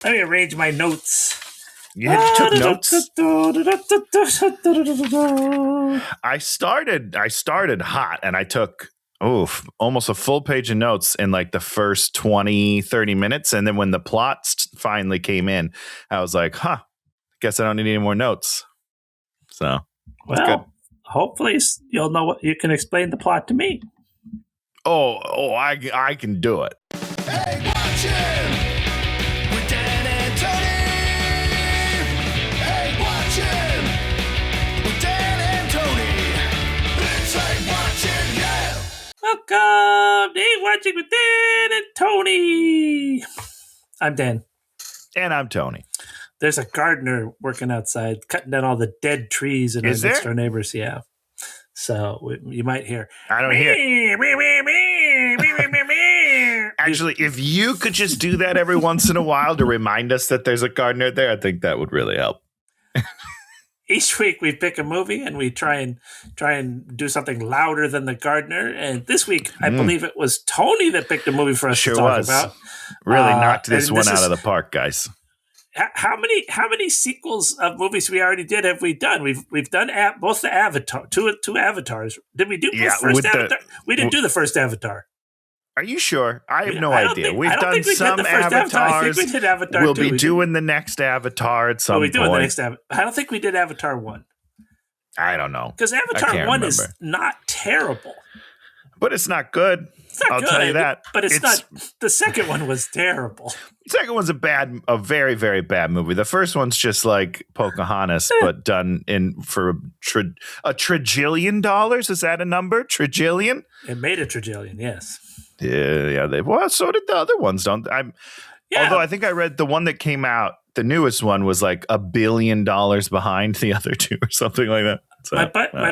Let me arrange my notes. You took notes? I started hot, and I took almost a full page of notes in like the first 20, 30 minutes. And then when the plots finally came in, I was like, guess I don't need any more notes. So, well, good. Hopefully you'll know what you can explain the plot to me. I can do it. Hey, watch him! With Dan and Tony! Hey, watch him! With Dan and Tony! It's Hey, watching, yeah! Welcome to Hey, Watching with Dan and Tony! I'm Dan. And I'm Tony. There's a gardener working outside, cutting down all the dead trees in our next door neighbors. Yeah. So you might hear. I don't hear. Actually, if you could just do that every once in a while to remind us that there's a gardener there, I think that would really help. Each week we pick a movie and we try and do something louder than the gardener. And this week, I believe it was Tony that picked a movie for us to talk about. Really knocked this one out of the park, guys. How many sequels of movies we already did have we done? We've done both the Avatar, two Avatars. Did we do the first Avatar? We didn't do the first Avatar. Are you sure? I have no idea. We've done some Avatars. I think we did Avatar. We'll be doing the next Avatar at some point. Doing the next Avatar. I don't think we did Avatar 1. I don't know. Because Avatar 1 is not terrible. But it's not good. I'll tell you that. But it's not. The second one was terrible. The second one's a very, very bad movie. The first one's just like Pocahontas, but done for a trillion dollars. Is that a number? Trillion? It made a trillion, yes. Yeah. So did the other ones. Although I think I read the one that came out, the newest one was like $1 billion behind the other two or something like that. So, my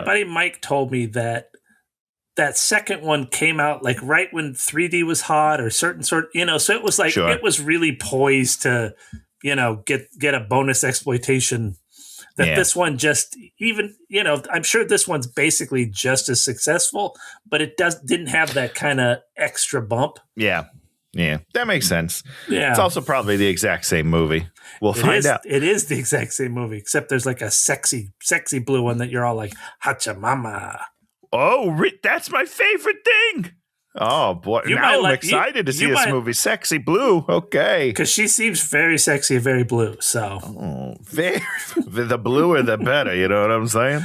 buddy Mike told me that second one came out like right when 3D was hot or certain sort, so it was like, It was really poised to, get a bonus exploitation that this one just even, I'm sure this one's basically just as successful, but it didn't have that kind of extra bump. Yeah. Yeah. That makes sense. Yeah. It's also probably the exact same movie. We'll find out. It is the exact same movie, except there's like a sexy blue one that you're all like, Hacha Mama. Oh, that's my favorite thing. Oh, boy. Now I'm excited to see this movie. Sexy Blue. Okay. Because she seems very sexy and very blue. So, the bluer the better. You know what I'm saying?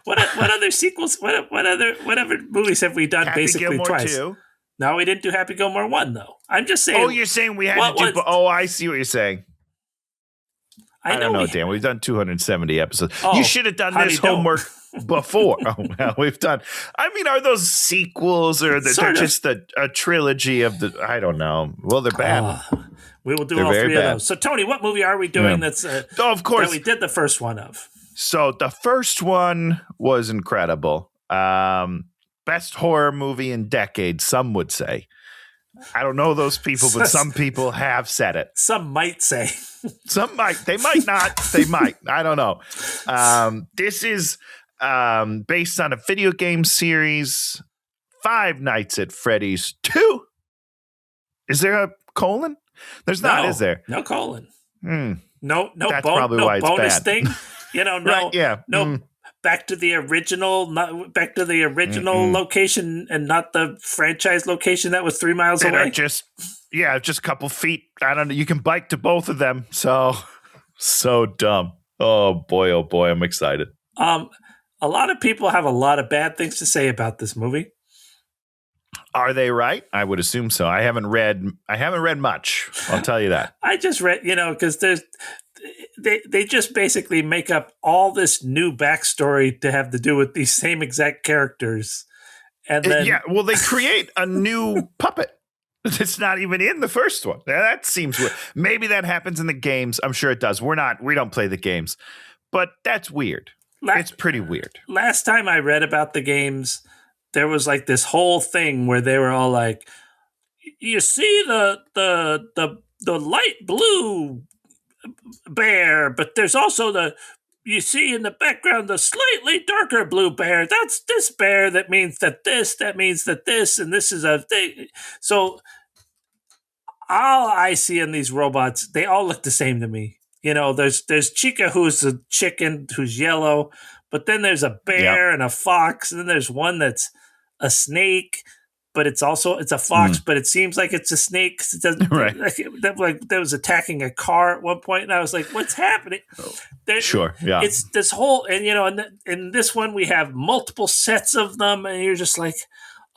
What other sequels? Whatever movies have we done Happy basically Gilmore twice? 2. No, we didn't do Happy Gilmore 1, though. I'm just saying. Oh, you're saying we had to do. Oh, I see what you're saying. I don't know, Dan. We've done 270 episodes. You should have done this homework before. We've done. I mean, are those sequels or they're just a trilogy of the? I don't know. Well, they're bad. We will do all three of those. So, Tony, what movie are we doing? That's of course that we did the first one of. So the first one was incredible. Best horror movie in decades, some would say. I don't know those people, but some people have said it. Some might say. Some might. They might not. They might. I don't know. This is based on a video game series, Five Nights at Freddys 2. Is there a colon? There's not, is there? No colon. No That's probably why it's bonus bad. thing. No. Right, yeah. No. Back to the original location and not the franchise location that was 3 miles away. Just a couple feet. I don't know. You can bike to both of them. So dumb. Oh boy, I'm excited. A lot of people have a lot of bad things to say about this movie. Are they right? I would assume so. I haven't read much. I'll tell you that. I just read, because they just basically make up all this new backstory to have to do with these same exact characters. And then they create a new puppet. It's not even in the first one. That seems weird. Maybe that happens in the games. I'm sure it does. We don't play the games. But that's weird. It's pretty weird. Last time I read about the games, there was like this whole thing where they were all like, you see the light blue bear, but there's also you see in the background the slightly darker blue bear. That's this bear that means that means that this, and this is a thing. So all I see in these robots, they all look the same to me. You know, there's Chica, who's a chicken who's yellow, but then there's a bear and a fox, and then there's one that's a snake, but it's a fox, but it seems like it's a snake. It doesn't, that was attacking a car at one point, and I was like, "What's happening?" It's this whole, and you know, in this one we have multiple sets of them, and you're just like,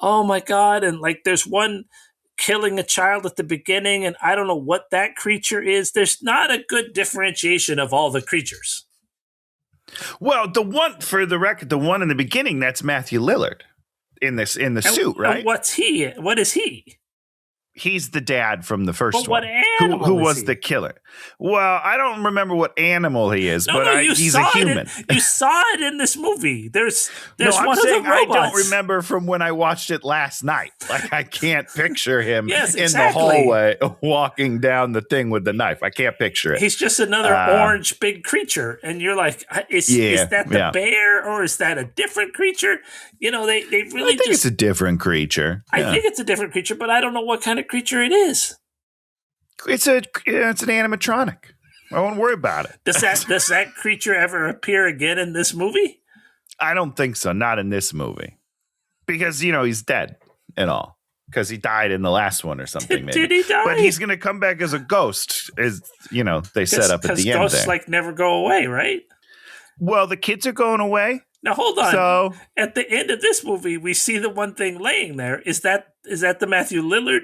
"Oh my god!" And like, there's one killing a child at the beginning, and I don't know what that creature is. There's not a good differentiation of all the creatures. Well, the one, for the record, the one in the beginning, that's Matthew Lillard in the suit, right? What's he? What is he? He's the dad from the first one. What animal who was the killer? Well, I don't remember what animal he is, he's a human. You saw it in this movie. There's one of the robots. I don't remember from when I watched it last night. Like, I can't picture him in the hallway walking down the thing with the knife. I can't picture it. He's just another orange big creature, and you're like, is that the bear, or is that a different creature? You know, they really think it's a different creature. I think it's a different creature, but I don't know what kind of creature it is. It's an animatronic. I won't worry about it. Does that creature ever appear again in this movie? I don't think so. Not in this movie, because you know he's dead and all. Because he died in the last one or something. Maybe. Did he die? But he's going to come back as a ghost. As you know, they set up at the end. Ghosts like never go away, right? Well, the kids are going away. Now hold on. So at the end of this movie, we see the one thing laying there. Is that the Matthew Lillard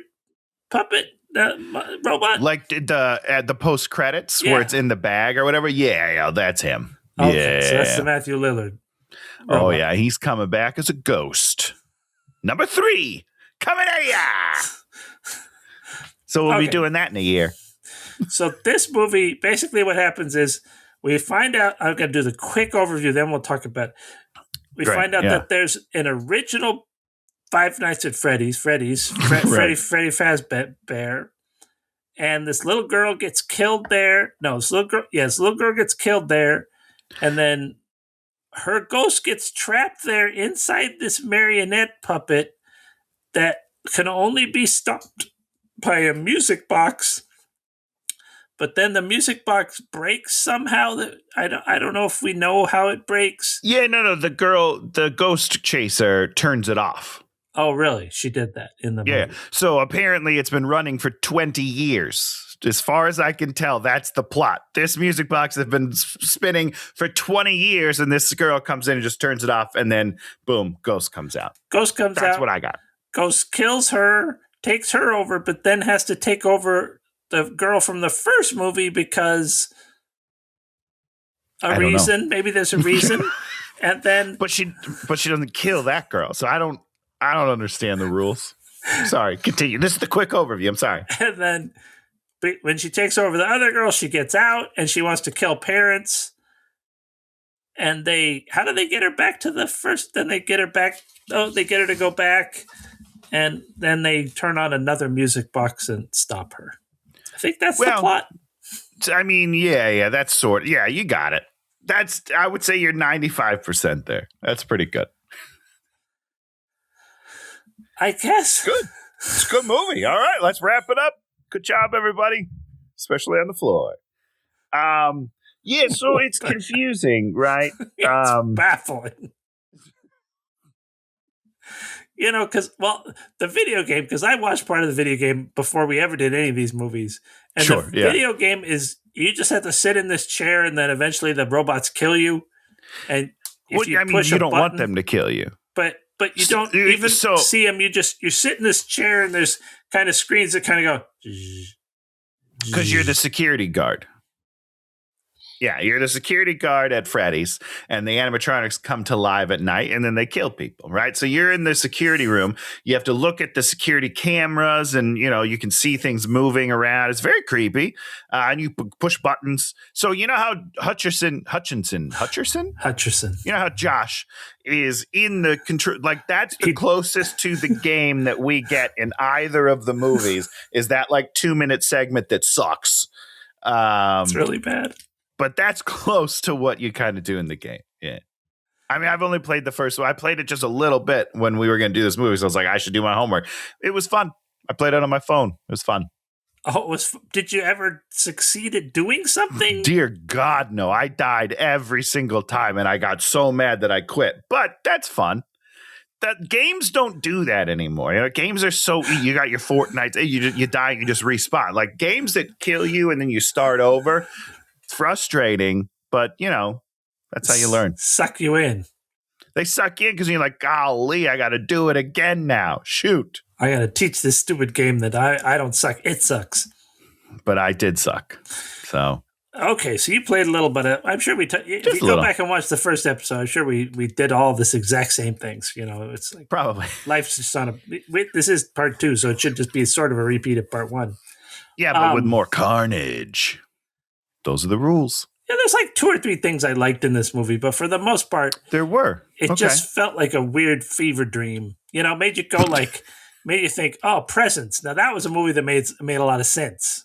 puppet robot? Like at the post credits where it's in the bag or whatever. Yeah, that's him. Okay, so that's the Matthew Lillard robot. Oh yeah, he's coming back as a ghost. Number 3 coming at ya. So we'll be doing that in a year. So this movie, basically, what happens is, we find out, I'm going to do the quick overview, then we'll talk about it. We find out that there's an original Five Nights at Freddy Fazbear, and this little girl gets killed there. No, this little girl gets killed there, and then her ghost gets trapped there inside this marionette puppet that can only be stopped by a music box. But then the music box breaks somehow. I don't know if we know how it breaks. Yeah, no. The ghost chaser turns it off. Oh, really? She did that in the movie. Yeah. So apparently it's been running for 20 years. As far as I can tell, that's the plot. This music box has been spinning for 20 years, and this girl comes in and just turns it off, and then boom, Ghost comes out. That's what I got. Ghost kills her, takes her over, but then has to take over the girl from the first movie because reason. Maybe there's a reason. And then But she doesn't kill that girl. So I don't understand the rules. Sorry, continue. This is the quick overview. I'm sorry. And then when she takes over the other girl, she gets out and she wants to kill parents. And how do they get her back to the first? Then they get her back. Oh, they get her to go back. And then they turn on another music box and stop her. I think that's the plot. I mean, yeah, that's you got it. I would say you're 95% there. That's pretty good. I guess. Good. It's a good movie. All right, let's wrap it up. Good job, everybody, especially on the floor. Yeah, so it's confusing, right? It's baffling. You know, the video game, because I watched part of the video game before we ever did any of these movies. And the video game is, you just have to sit in this chair and then eventually the robots kill you. And you don't want them to kill you. But you don't even see them. You sit in this chair and there's kind of screens that kind of go. Because you're the security guard. Yeah, you're the security guard at Freddys, and the animatronics come to life at night, and then they kill people, right? So you're in the security room. You have to look at the security cameras, and, you know, you can see things moving around. It's very creepy, and you push buttons. So you know how Hutcherson? You know how Josh is in the control, like that's the closest to the game that we get in either of the movies, is that like 2-minute segment that sucks. It's really bad. But that's close to what you kind of do in the game. Yeah. I mean, I've only played the first one. I played it just a little bit when we were going to do this movie. So I was like, I should do my homework. It was fun. I played it on my phone. It was fun. Oh, did you ever succeed at doing something? Dear God, no. I died every single time, and I got so mad that I quit. But that's fun. That games don't do that anymore. You know, games are so you got your Fortnite, you die, you just respawn. Like games that kill you and then you start over. It's frustrating, but you know that's how you learn. Suck you in. They suck you in because you're like, golly, I got to do it again now. Shoot, I got to teach this stupid game that I don't suck. It sucks. But I did suck. So. Okay, so you played a little bit of. I'm sure if you go back and watch the first episode, I'm sure we did all this exact same things. You know, it's like probably life's just on this is part 2, so it should just be sort of a repeat of part 1. Yeah, but with more carnage. Those are the rules. Yeah, there's like 2 or 3 things I liked in this movie, but for the most part, there were. It just felt like a weird fever dream. You know, made you go made you think, oh, Presents. Now that was a movie that made a lot of sense.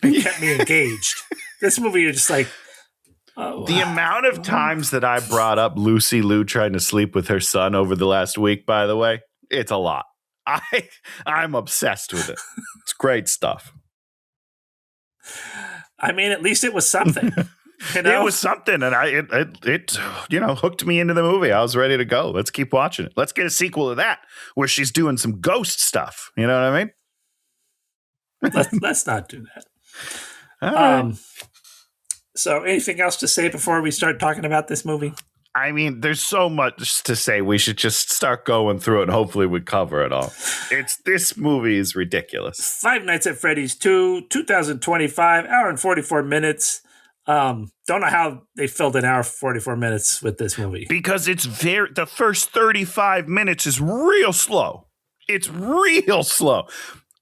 It kept me engaged. This movie, you're just like, oh. The amount of times that I brought up Lucy Liu trying to sleep with her son over the last week, by the way, it's a lot. I'm obsessed with it. It's great stuff. I mean, at least it was something. You know? It was something, and it hooked me into the movie. I was ready to go. Let's keep watching it. Let's get a sequel to that where she's doing some ghost stuff. You know what I mean? Let's not do that. All right. So anything else to say before we start talking about this movie? I mean, there's so much to say. We should just start going through it, and hopefully we cover it all. This movie is ridiculous. Five Nights at Freddy's 2, 2025, hour and 44 minutes. Don't know how they filled an hour 44 minutes with this movie. Because the first 35 minutes is real slow. It's real slow.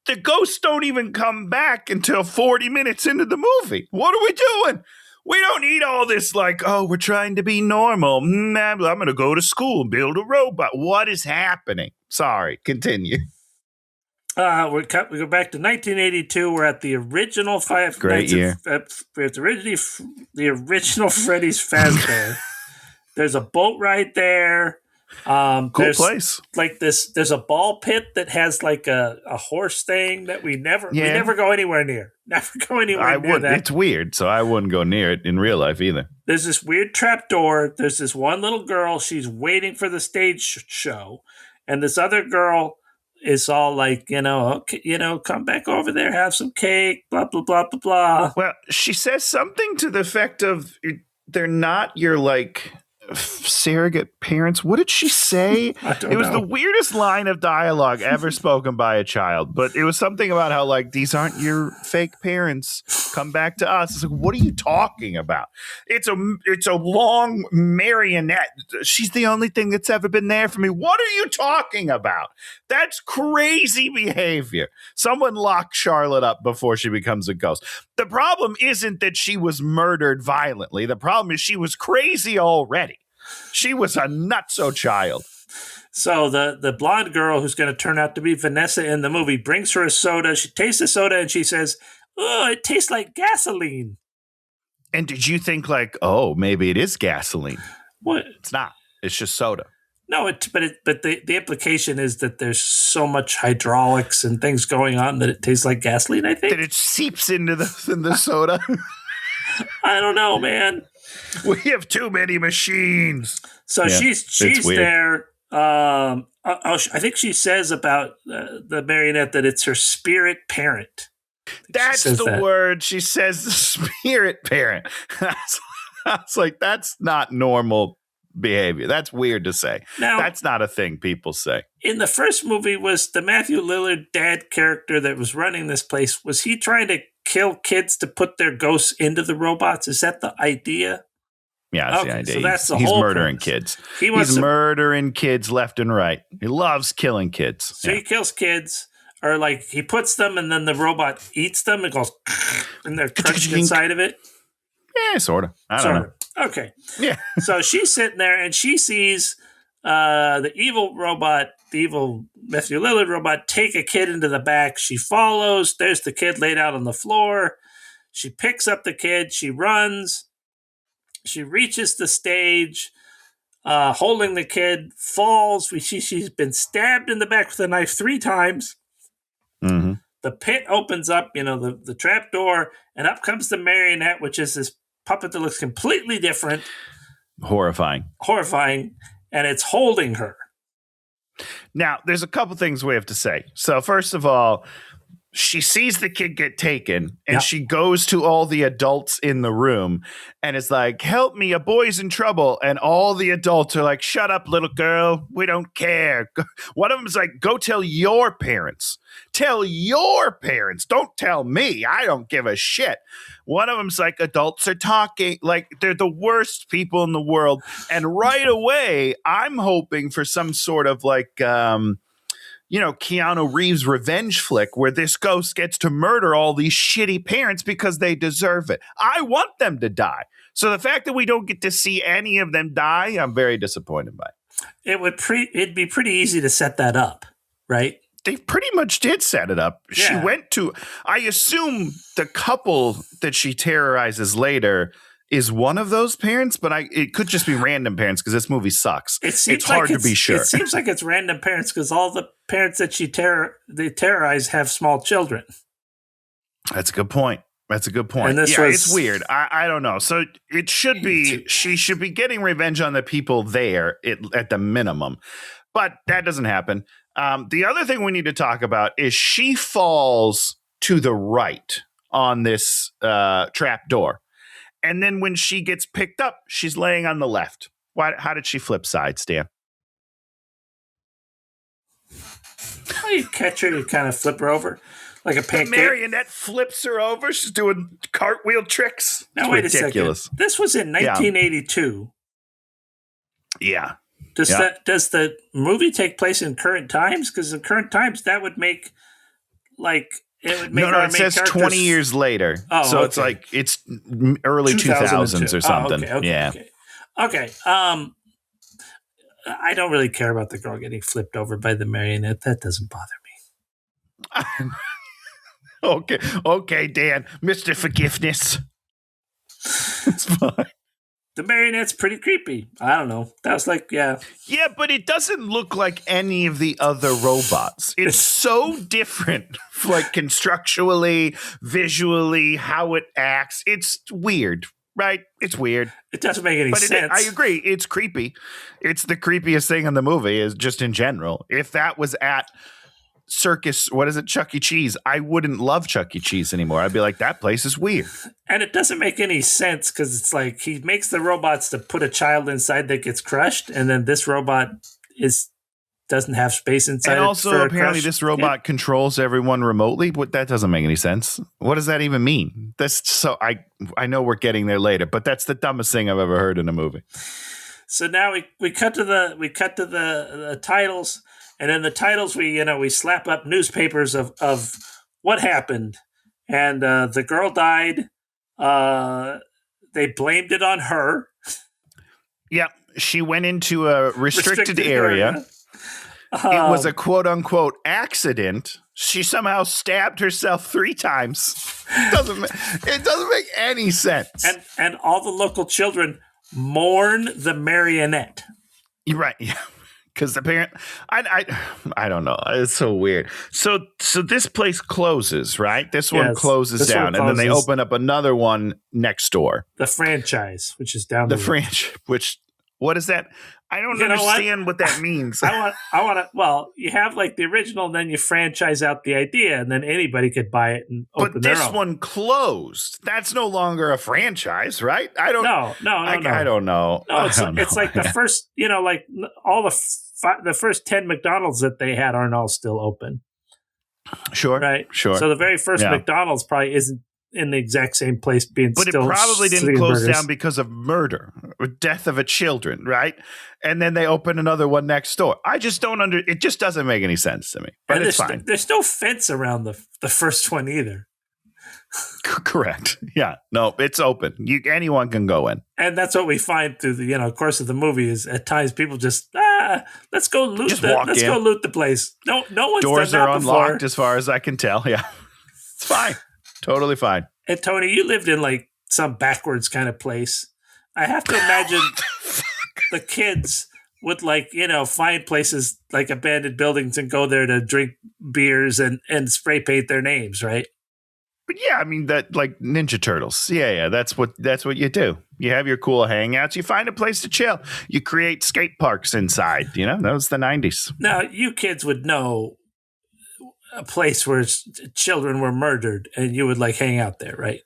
The ghosts don't even come back until 40 minutes into the movie. What are we doing? We don't need all this like, oh, we're trying to be normal. I'm going to go to school and build a robot. What is happening? Sorry, continue. We go back to 1982. We're at the original Five Great Nights year. We're at the original Freddy's Fazbear. There's a boat ride there. Cool place. Like this. There's a ball pit that has like a horse thing that we never go anywhere near. Never go anywhere near that. It's weird, so I wouldn't go near it in real life either. There's this weird trap door. There's this one little girl. She's waiting for the stage show, and this other girl is all like, okay, come back over there, have some cake, blah blah blah blah blah. Well, she says something to the effect of, "They're not your like." Surrogate parents. What did she say? It was the weirdest line of dialogue ever spoken by a child, but it was something about how like, these aren't your fake parents. Come back to us. It's like, what are you talking about? It's a long marionette. She's the only thing that's ever been there for me. What are you talking about? That's crazy behavior. Someone lock Charlotte up before she becomes a ghost. The problem isn't that she was murdered violently. The problem is she was crazy already. She was a nutso child. So the blonde girl who's going to turn out to be Vanessa in the movie brings her a soda. She tastes the soda and she says, "Oh, it tastes like gasoline." And did you think like, oh, maybe it is gasoline? What? It's not. It's just soda. No, but the implication is that there's so much hydraulics and things going on that it tastes like gasoline, I think. That it seeps into the soda. I don't know, man. We have too many machines. So yeah, she's there. I think she says about the marionette that it's her spirit parent. That's the word. She says the spirit parent. I was like, that's not normal behavior. That's weird to say. Now, that's not a thing people say. In the first movie, was the Matthew Lillard dad character that was running this place, was he trying to kill kids to put their ghosts into the robots? Is that the idea? Yeah, that's the idea. So that's the he's whole murdering premise. kids. He's murdering kids left and right. He loves killing kids. So he kills kids, or like he puts them and then the robot eats them and goes, and they're crunched inside of it. Yeah, sort of. I don't know. Okay. Yeah. So she's sitting there and she sees the evil Matthew Lillard robot take a kid into the back. She follows. There's the kid laid out on the floor. She picks up the kid. She runs. She reaches the stage, holding the kid, falls. She's been stabbed in the back with a knife 3 times. Mm-hmm. the pit opens up, the trap door, and up comes the marionette, which is this puppet that looks completely different. Horrifying. And it's holding her. Now, there's a couple things we have to say. So first of all, she sees the kid get taken, and she goes to all the adults in the room and is like, help me, a boy's in trouble. And all the adults are like, shut up, little girl. We don't care. One of them is like, go tell your parents. Tell your parents. Don't tell me. I don't give a shit. One of them's like, adults are talking. Like, they're the worst people in the world. And right away, I'm hoping for some sort of like, Keanu Reeves revenge flick where this ghost gets to murder all these shitty parents because they deserve it. I want them to die. So the fact that we don't get to see any of them die, I'm very disappointed by. It'd be pretty easy to set that up, right? They pretty much did set it up. Yeah. She went to, I assume the couple that she terrorizes later is one of those parents, but it could just be random parents because this movie sucks. It's hard to be sure. It seems like it's random parents because all the parents that they terrorize have small children. That's a good point. And it's weird. I don't know. So it should be, she should be getting revenge on the people there at the minimum, but that doesn't happen. The other thing we need to talk about is she falls to the right on this trap door. And then when she gets picked up, she's laying on the left. How did she flip sides, Dan? Well, you catch her, you kind of flip her over like a pancake. The marionette flips her over. She's doing cartwheel tricks. Now, wait ridiculous. A second. This was in 1982. Yeah. Does the movie take place in current times? Because in current times, that would make like... It says 20 years later. Oh, so it's like it's early 2000s or something. Okay. I don't really care about the girl getting flipped over by the marionette. That doesn't bother me. Okay, Dan. Mr. Forgiveness. It's fine. The marionette's pretty creepy. I don't know. That was like, yeah. Yeah, but it doesn't look like any of the other robots. It's so different, like constructually, visually, how it acts. It's weird, right? It's weird. It doesn't make any sense. I agree. It's creepy. It's the creepiest thing in the movie is just in general. If that was at circus, what is it, Chuck E. Cheese, I wouldn't love Chuck E. Cheese anymore. I'd be like, that place is weird. And it doesn't make any sense because it's like he makes the robots to put a child inside that gets crushed, and then this robot doesn't have space inside. And also, apparently, this robot controls everyone remotely, but that doesn't make any sense. What does that even mean? I know we're getting there later, but that's the dumbest thing I've ever heard in a movie. So now we cut to the titles. And in the titles, we slap up newspapers of what happened, and the girl died. They blamed it on her. Yeah, she went into a restricted area. It was a quote unquote accident. She somehow stabbed herself 3 times. It doesn't make any sense. And all the local children mourn the marionette. You're right. Yeah. Because the parent, I don't know. It's so weird. So this place closes, right? This one closes down, and then they open up another one next door. The franchise, which is down the franchise. What is that? I don't understand what that means. I want to. Well, you have like the original, and then you franchise out the idea, and then anybody could buy it and open their own. But this one closed. That's no longer a franchise, right? I don't. No. I don't know. No, it's like the first. Like all the first 10 McDonald's that they had aren't all still open. Sure. Right. Sure. So the very first McDonald's probably isn't in the exact same place but it probably didn't close down because of murder or death of a children, right? And then they open another one next door. I just don't it just doesn't make any sense to me. But it's fine. There's no fence around the first one either. Correct. Yeah. No, it's open. Anyone can go in. And that's what we find through the course of the movie is at times people just let's go loot go loot the place. No one's doors done that are unlocked before. As far as I can tell. Yeah. It's fine. Totally fine. And Tony, you lived in like some backwards kind of place. I have to imagine the kids would like, find places like abandoned buildings and go there to drink beers and spray paint their names, right? But yeah, I mean that like Ninja Turtles. Yeah, that's what you do. You have your cool hangouts. You find a place to chill. You create skate parks inside. That was the 90s. Now, you kids would know a place where children were murdered and you would like hang out there, right?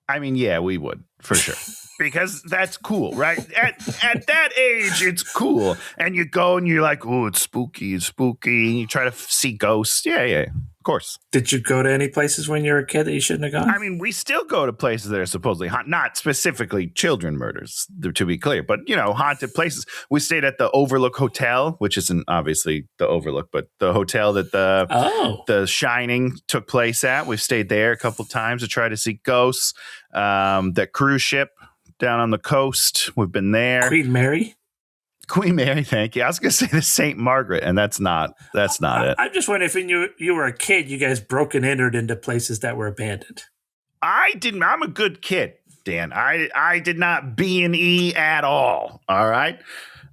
I mean, yeah, we would for sure. Because that's cool, right? At that age, it's cool. And you go and you're like, oh, it's spooky. And you try to see ghosts. Yeah, of course. Did you go to any places when you were a kid that you shouldn't have gone? I mean, we still go to places that are supposedly not specifically children murders, to be clear, but, haunted places. We stayed at the Overlook Hotel, which isn't obviously the Overlook, but the hotel that the Shining took place at. We've stayed there a couple times to try to see ghosts. That cruise ship down on the coast. We've been there. Queen Mary, thank you. I was going to say the St. Margaret, and that's not it. I'm just wondering if when you were a kid, you guys broke and entered into places that were abandoned. I didn't. I'm a good kid, Dan. I did not B&E at all. All right.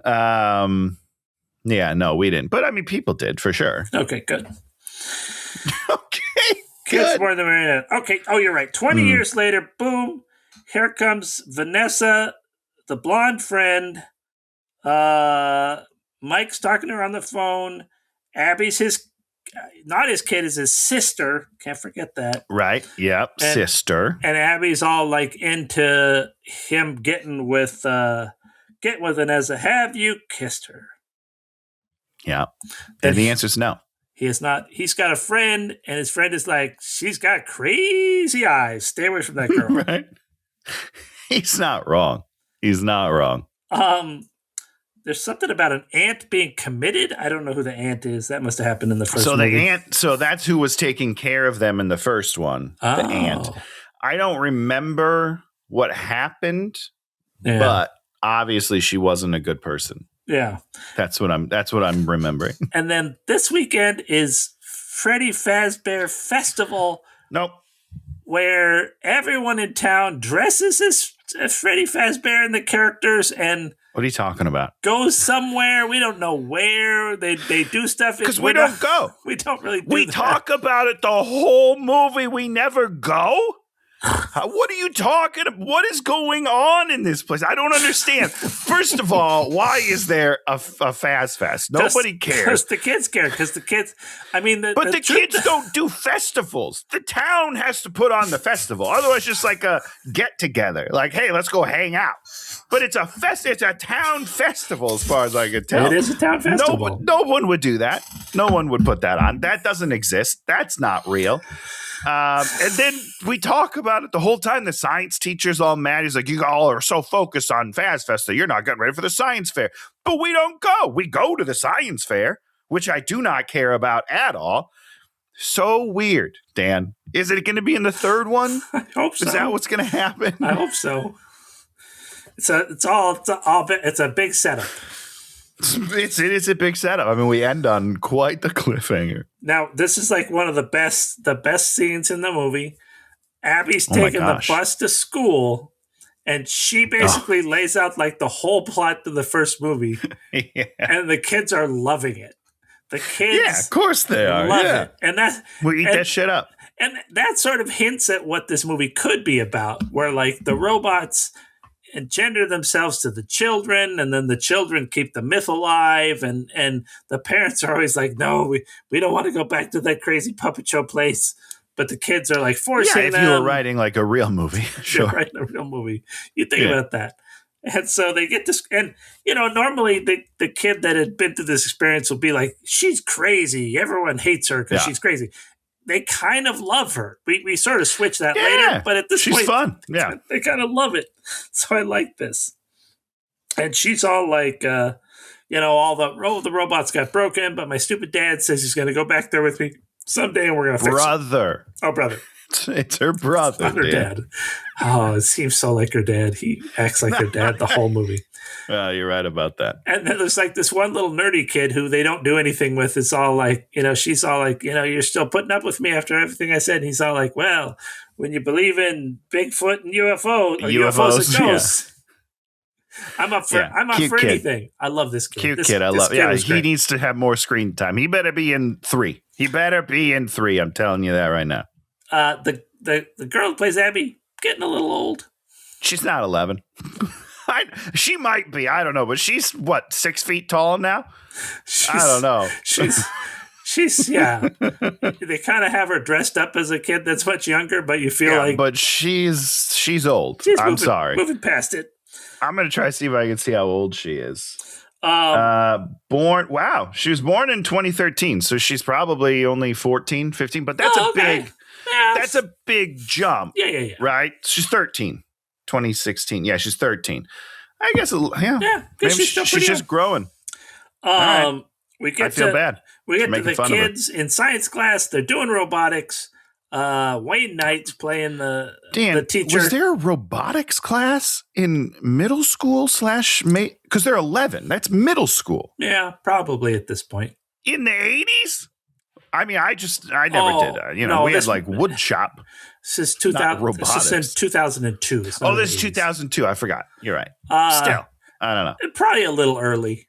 Yeah, no, we didn't. But I mean, people did for sure. Okay, good. Okay, kids more than marionette. Okay. Oh, you're right. 20 years later, boom. Here comes Vanessa, the blonde friend. Mike's talking to her on the phone. Abby's not his kid, is his sister. Can't forget that. Right. Yep. Sister. And Abby's all like into him getting with Vanessa. Have you kissed her? Yeah. And the answer's no. He is not. He's got a friend, and his friend is like, she's got crazy eyes. Stay away from that girl. Right. He's not wrong. There's something about an aunt being committed. I don't know who the aunt is. That must have happened in the first movie. The aunt, so that's who was taking care of them in the first one. The aunt. I don't remember what happened, but obviously she wasn't a good person. Yeah. That's what I'm remembering. And then this weekend is Freddy Fazbear Festival. Nope. Where everyone in town dresses as Freddy Fazbear and the characters and what are you talking about? Goes somewhere. We don't know where. They do stuff. Because we don't go. We don't really do We that. talk about it the whole movie. We never go? What are you talking about? What is going on in this place? I don't understand. First of all, why is there a Faz Fest? Nobody cares. Because the kids care. Because the kids, the kids don't do festivals. The town has to put on the festival. Otherwise, just like a get together. Like, hey, let's go hang out. But it's a town festival, as far as I can tell. It is a town festival. No one would do that. No one would put that on. That doesn't exist. That's not real. And then we talk about it the whole time. The science teacher's all mad. He's like, you all are so focused on Faz Fest that you're not getting ready for the science fair. But we don't go. We go to the science fair, which I do not care about at all. So weird, Dan. Is it going to be in the third one? I hope so. Is that what's going to happen? I hope so. It's a big setup. It is a big setup. I mean, we end on quite the cliffhanger. Now, this is like one of the best scenes in the movie. Abby's taking the bus to school, and she basically lays out like the whole plot to the first movie. Yeah. And the kids are loving it. The kids, yeah, of course they are. Love it, and we eat that shit up. And that sort of hints at what this movie could be about, where like the robots engender themselves to the children, and then the children keep the myth alive, and the parents are always like, no, we don't want to go back to that crazy puppet show place, but the kids are like forcing them. If you were writing like a real movie, sure. Writing a real movie, you think about that. And so they get this, and normally the kid that had been through this experience will be like, she's crazy, everyone hates her because she's crazy. They kind of love her. We sort of switch that later, but at this point, she's fun. Yeah, they kind of love it. So I like this. And she's all like, all the robots got broken, but my stupid dad says he's going to go back there with me someday, and we're going to fix it. Brother. Oh, brother. It's her brother. It's not her dad. Oh, it seems so like her dad. He acts like her dad the whole movie. Well, you're right about that. And then there's like this one little nerdy kid who they don't do anything with. It's all like, she's all like, you're still putting up with me after everything I said. And he's all like, well, when you believe in Bigfoot and UFOs and ghosts, I'm up for anything. I love this kid. Cute kid. I love. Yeah, he needs to have more screen time. He better be in 3. I'm telling you that right now. The girl who plays Abby getting a little old. She's not 11. She might be. I don't know, but she's what, 6 feet tall now? I don't know. She's yeah. They kind of have her dressed up as a kid that's much younger, but you feel like. But she's old. Sorry. Moving past it. I'm gonna try to see if I can see how old she is. Born. Wow, she was born in 2013, so she's probably only 14, 15. But that's big. Yeah. That's a big jump. Yeah. Right? She's 13. 2016. Yeah, she's 13. I guess. Yeah. Maybe she's just growing. I feel bad. We get to the kids in science class. They're doing robotics. Wayne Knight's playing the teacher. Was there a robotics class in middle school / because they're 11? That's middle school. Yeah, probably at this point. In the 80s? I mean, I never did that. We had like wood shop. This is 2000. This is 2002. This is 2002. I forgot. You're right. Still, I don't know. Probably a little early.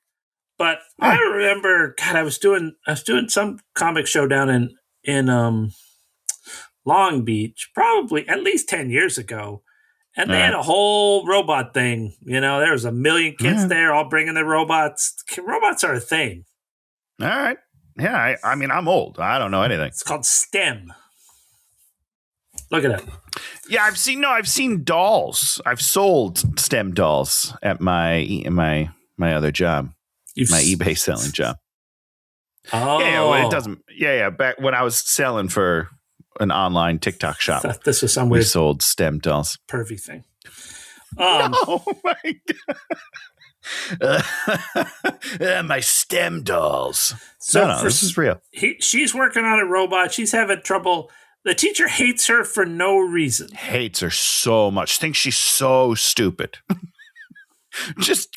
But I remember, God, I was doing some comic show down in Long Beach, probably at least 10 years ago, and they had a whole robot thing. There was a million kids there, all bringing their robots. Robots are a thing. All right, yeah. I mean, I'm old. I don't know anything. It's called STEM. Look at it. Yeah, I've seen dolls. I've sold STEM dolls at my other job. My eBay selling job. Oh. Yeah, well, it doesn't. Yeah. Back when I was selling for an online TikTok shop. I thought this was some weird. We sold STEM dolls. Pervy thing. Oh my God. My STEM dolls. So no, this is real. She's working on a robot. She's having trouble. The teacher hates her for no reason. Hates her so much. Thinks she's so stupid. Just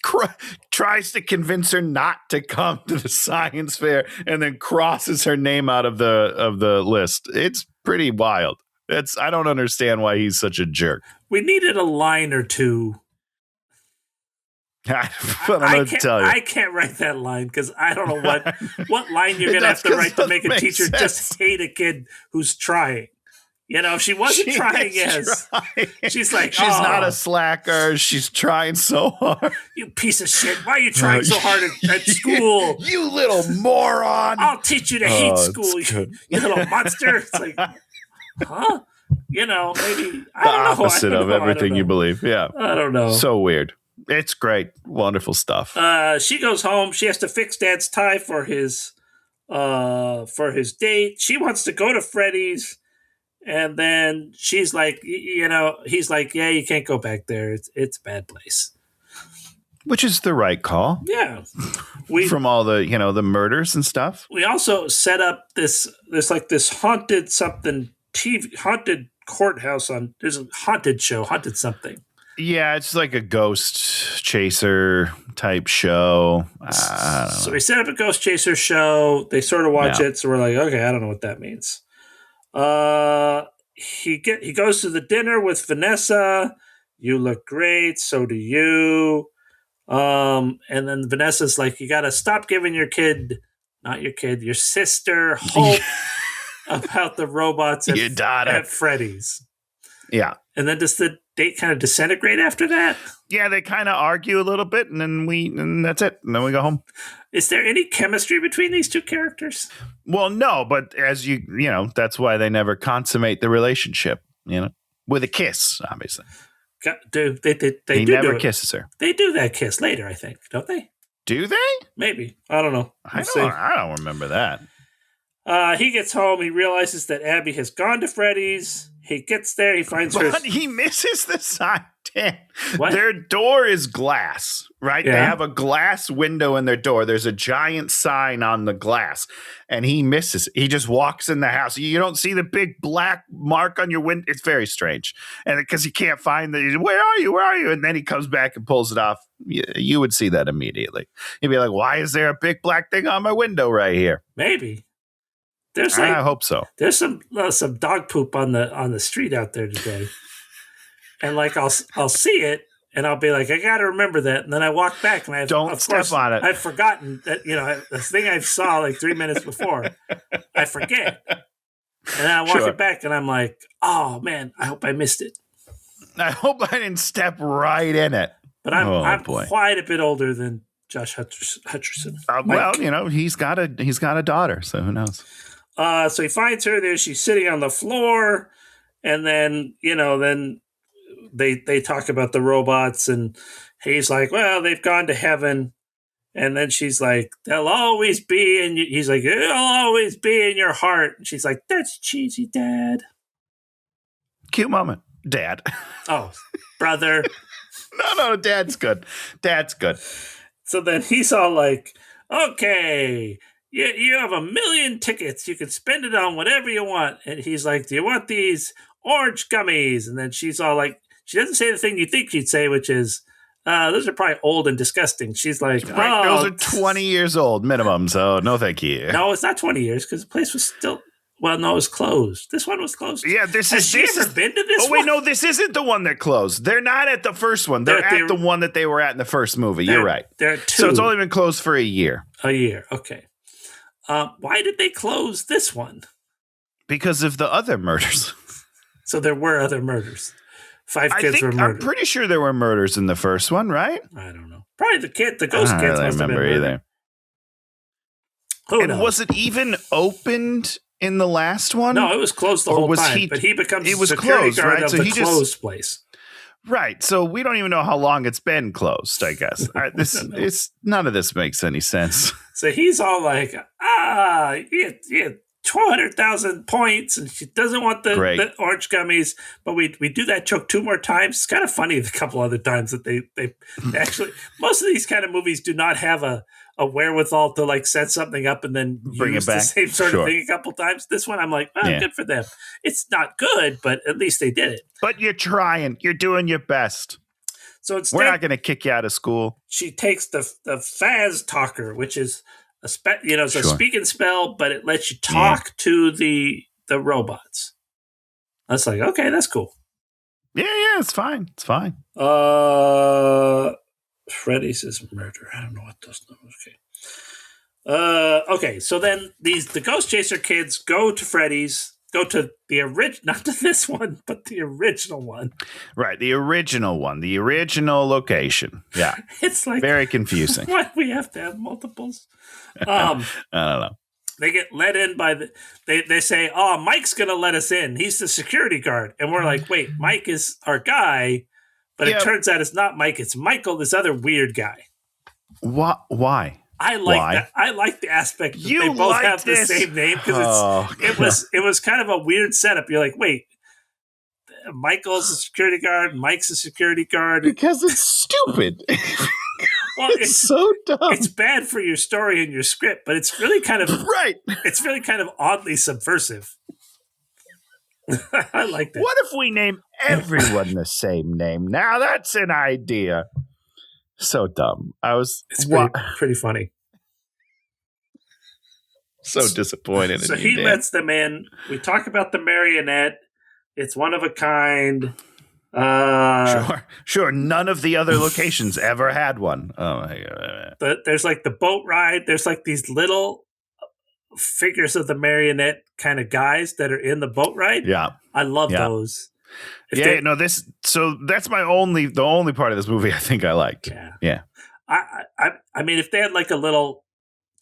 tries to convince her not to come to the science fair, and then crosses her name out of the list. It's pretty wild. I don't understand why he's such a jerk. We needed a line or two. I don't know what to tell you. I can't write that line because I don't know what line you're going to have to write to make a teacher just hate a kid who's trying. If she wasn't trying, yes. She's like, she's not a slacker. She's trying so hard. You piece of shit. Why are you trying so hard at school? You little moron. I'll teach you to hate school, you little monster. It's like, huh? Maybe. The opposite of everything you believe. Yeah. I don't know. So weird. It's great. Wonderful stuff. She goes home. She has to fix Dad's tie for his date. She wants to go to Freddys. And then she's like, he's like, yeah, you can't go back there. It's a bad place. Which is the right call. Yeah. From all the, the murders and stuff. We also set up this haunted courthouse there's a haunted show, haunted something. Yeah, it's like a ghost chaser type show. So we set up a ghost chaser show. They sort of watch it. So we're like, okay, I don't know what that means. He goes to the dinner with Vanessa. You look great. So do you. And then Vanessa's like, you got to stop giving your sister hope about the robots at Freddys. Yeah. And then does the date kind of disintegrate after that? Yeah, they kind of argue a little bit, and then that's it. And then we go home. Is there any chemistry between these two characters? Well, no, but as that's why they never consummate the relationship, with a kiss, obviously. He never kisses her. They do that kiss later, I think, don't they? Do they? Maybe. I don't know. I don't remember that. He gets home. He realizes that Abby has gone to Freddys. He gets there. He finds her. But he misses the sign. What? Their door is glass, right? Yeah. They have a glass window in their door. There's a giant sign on the glass, and he misses it. He just walks in the house. You don't see the big black mark on your window. It's very strange. And because he can't find where are you? Where are you? And then he comes back and pulls it off. You would see that immediately. You'd be like, why is there a big black thing on my window right here? Maybe. I hope so. There's some dog poop on the street out there today, and I'll see it, and I'll be like, I got to remember that. And then I walk back and don't step on it. I've forgotten that, the thing I saw like 3 minutes before, I forget. And then I walk it back and I'm like, oh man, I hope I missed it. I hope I didn't step right in it. But I'm quite a bit older than Josh Hutcherson. Well, he's got a daughter, so who knows? So he finds her there. She's sitting on the floor. And then, then they talk about the robots, and he's like, well, they've gone to heaven. And then she's like, they'll always be in you. He's like, it'll always be in your heart. And she's like, that's cheesy, Dad. Cute moment. Dad. Oh, brother. No, Dad's good. Dad's good. So then he's all like, okay, you have 1 million tickets. You can spend it on whatever you want. And he's like, do you want these orange gummies? And then she's all like, she doesn't say the thing you think she'd say, which is, those are probably old and disgusting. She's like, right, those are 20 years old minimum, so no thank you. No, it's not 20 years because the place was still, well, no, it was closed. This one was closed. Yeah, Has she ever been to this one? Oh, wait, no, this isn't the one that closed. They're not at the first one. They're at the one that they were at in the first movie. You're right. There are two. So it's only been closed for a year. A year, okay. Why did they close this one? Because of the other murders. So there were other murders. 5 kids were murdered. I'm pretty sure there were murders in the first one, right? I don't know. Probably the ghost kids must have been murdered. Either. Who knows? Was it even opened in the last one? No, it was closed the whole time. But he becomes the security guard of the closed place. Right. So we don't even know how long it's been closed, I guess. None of this makes any sense. So he's all like, yeah, 200,000 points, and she doesn't want the orange gummies. But we do that joke 2 more times. It's kind of funny the couple other times that they actually, most of these kind of movies do not have a wherewithal to like set something up and then bring use it back. The same sort of thing a couple times. This one, I'm like, good for them. It's not good, but at least they did it. But you're trying. You're doing your best. So instead, we're not going to kick you out of school. She takes the Faz Talker, which is it's a speak and spell, but it lets you talk to the robots. I was like, okay, that's cool. Yeah, it's fine. It's fine. Freddys is murder. I don't know what those numbers. Okay. Okay. So then the Ghost Chaser kids go to Freddys. Go to the original, not to this one, but the original one. Right, the original one, the original location. Yeah, it's like very confusing. Why do we have to have multiples? I don't know. They get let in by they say, "Oh, Mike's gonna let us in. He's the security guard," and we're like, "Wait, Mike is our guy," but it turns out it's not Mike. It's Michael, this other weird guy. Why? I like that. I like the aspect that they both have the same name because it was kind of a weird setup. You're like, wait, Michael's a security guard, Mike's a security guard because it's stupid. Well, it's so dumb. It's bad for your story and your script, but it's really kind of right. It's really kind of oddly subversive. I like that. What if we name everyone the same name? Now that's an idea. So dumb. It's pretty funny. So disappointed. So he lets them in. We talk about the marionette. It's one of a kind. Sure. None of the other locations ever had one. Oh my God. There's like the boat ride. There's like these little figures of the marionette kind of guys that are in the boat ride. Yeah, I love those. So that's the only part of this movie I think I liked. Yeah. I mean, if they had like a little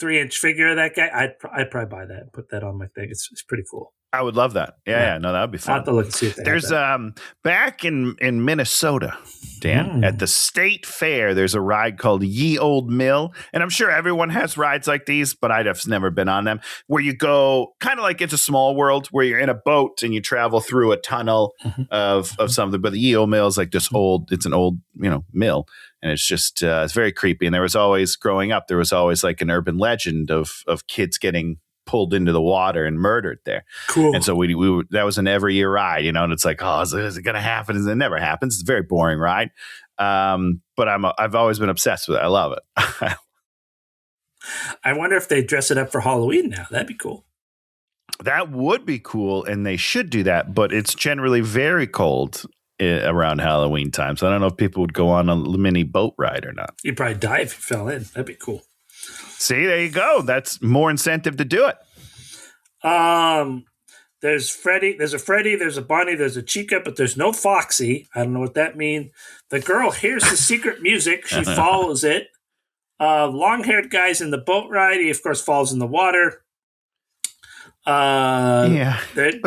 3-inch figure of that guy, I'd probably buy that and put that on my thing. It's pretty cool. I would love that. Yeah, no, that would be fun. I'll have to look and see if they There's back in Minnesota, Dan, at the state fair, there's a ride called Ye Old Mill, and I'm sure everyone has rides like these, but I've never been on them. Where you go, kind of like It's a Small World, where you're in a boat and you travel through a tunnel of something. But the Ye Old Mill is like this old. It's an old mill. And it's just it's very creepy. And there was always like an urban legend of kids getting pulled into the water and murdered there. Cool. And so we that was an every year ride, and it's like, oh, is it going to happen? It never happens. It's a very boring ride. But I've always been obsessed with it. I love it. I wonder if they dress it up for Halloween now. That'd be cool. That would be cool, and they should do that. But it's generally very cold around Halloween time. So I don't know if people would go on a mini boat ride or not. You'd probably die if you fell in. That'd be cool. See, there you go. That's more incentive to do it. There's Freddy, there's a Bonnie, there's a Chica, but there's no Foxy. I don't know what that means. The girl hears the secret music. She follows it. Long-haired guy's in the boat ride. He, of course, falls in the water. But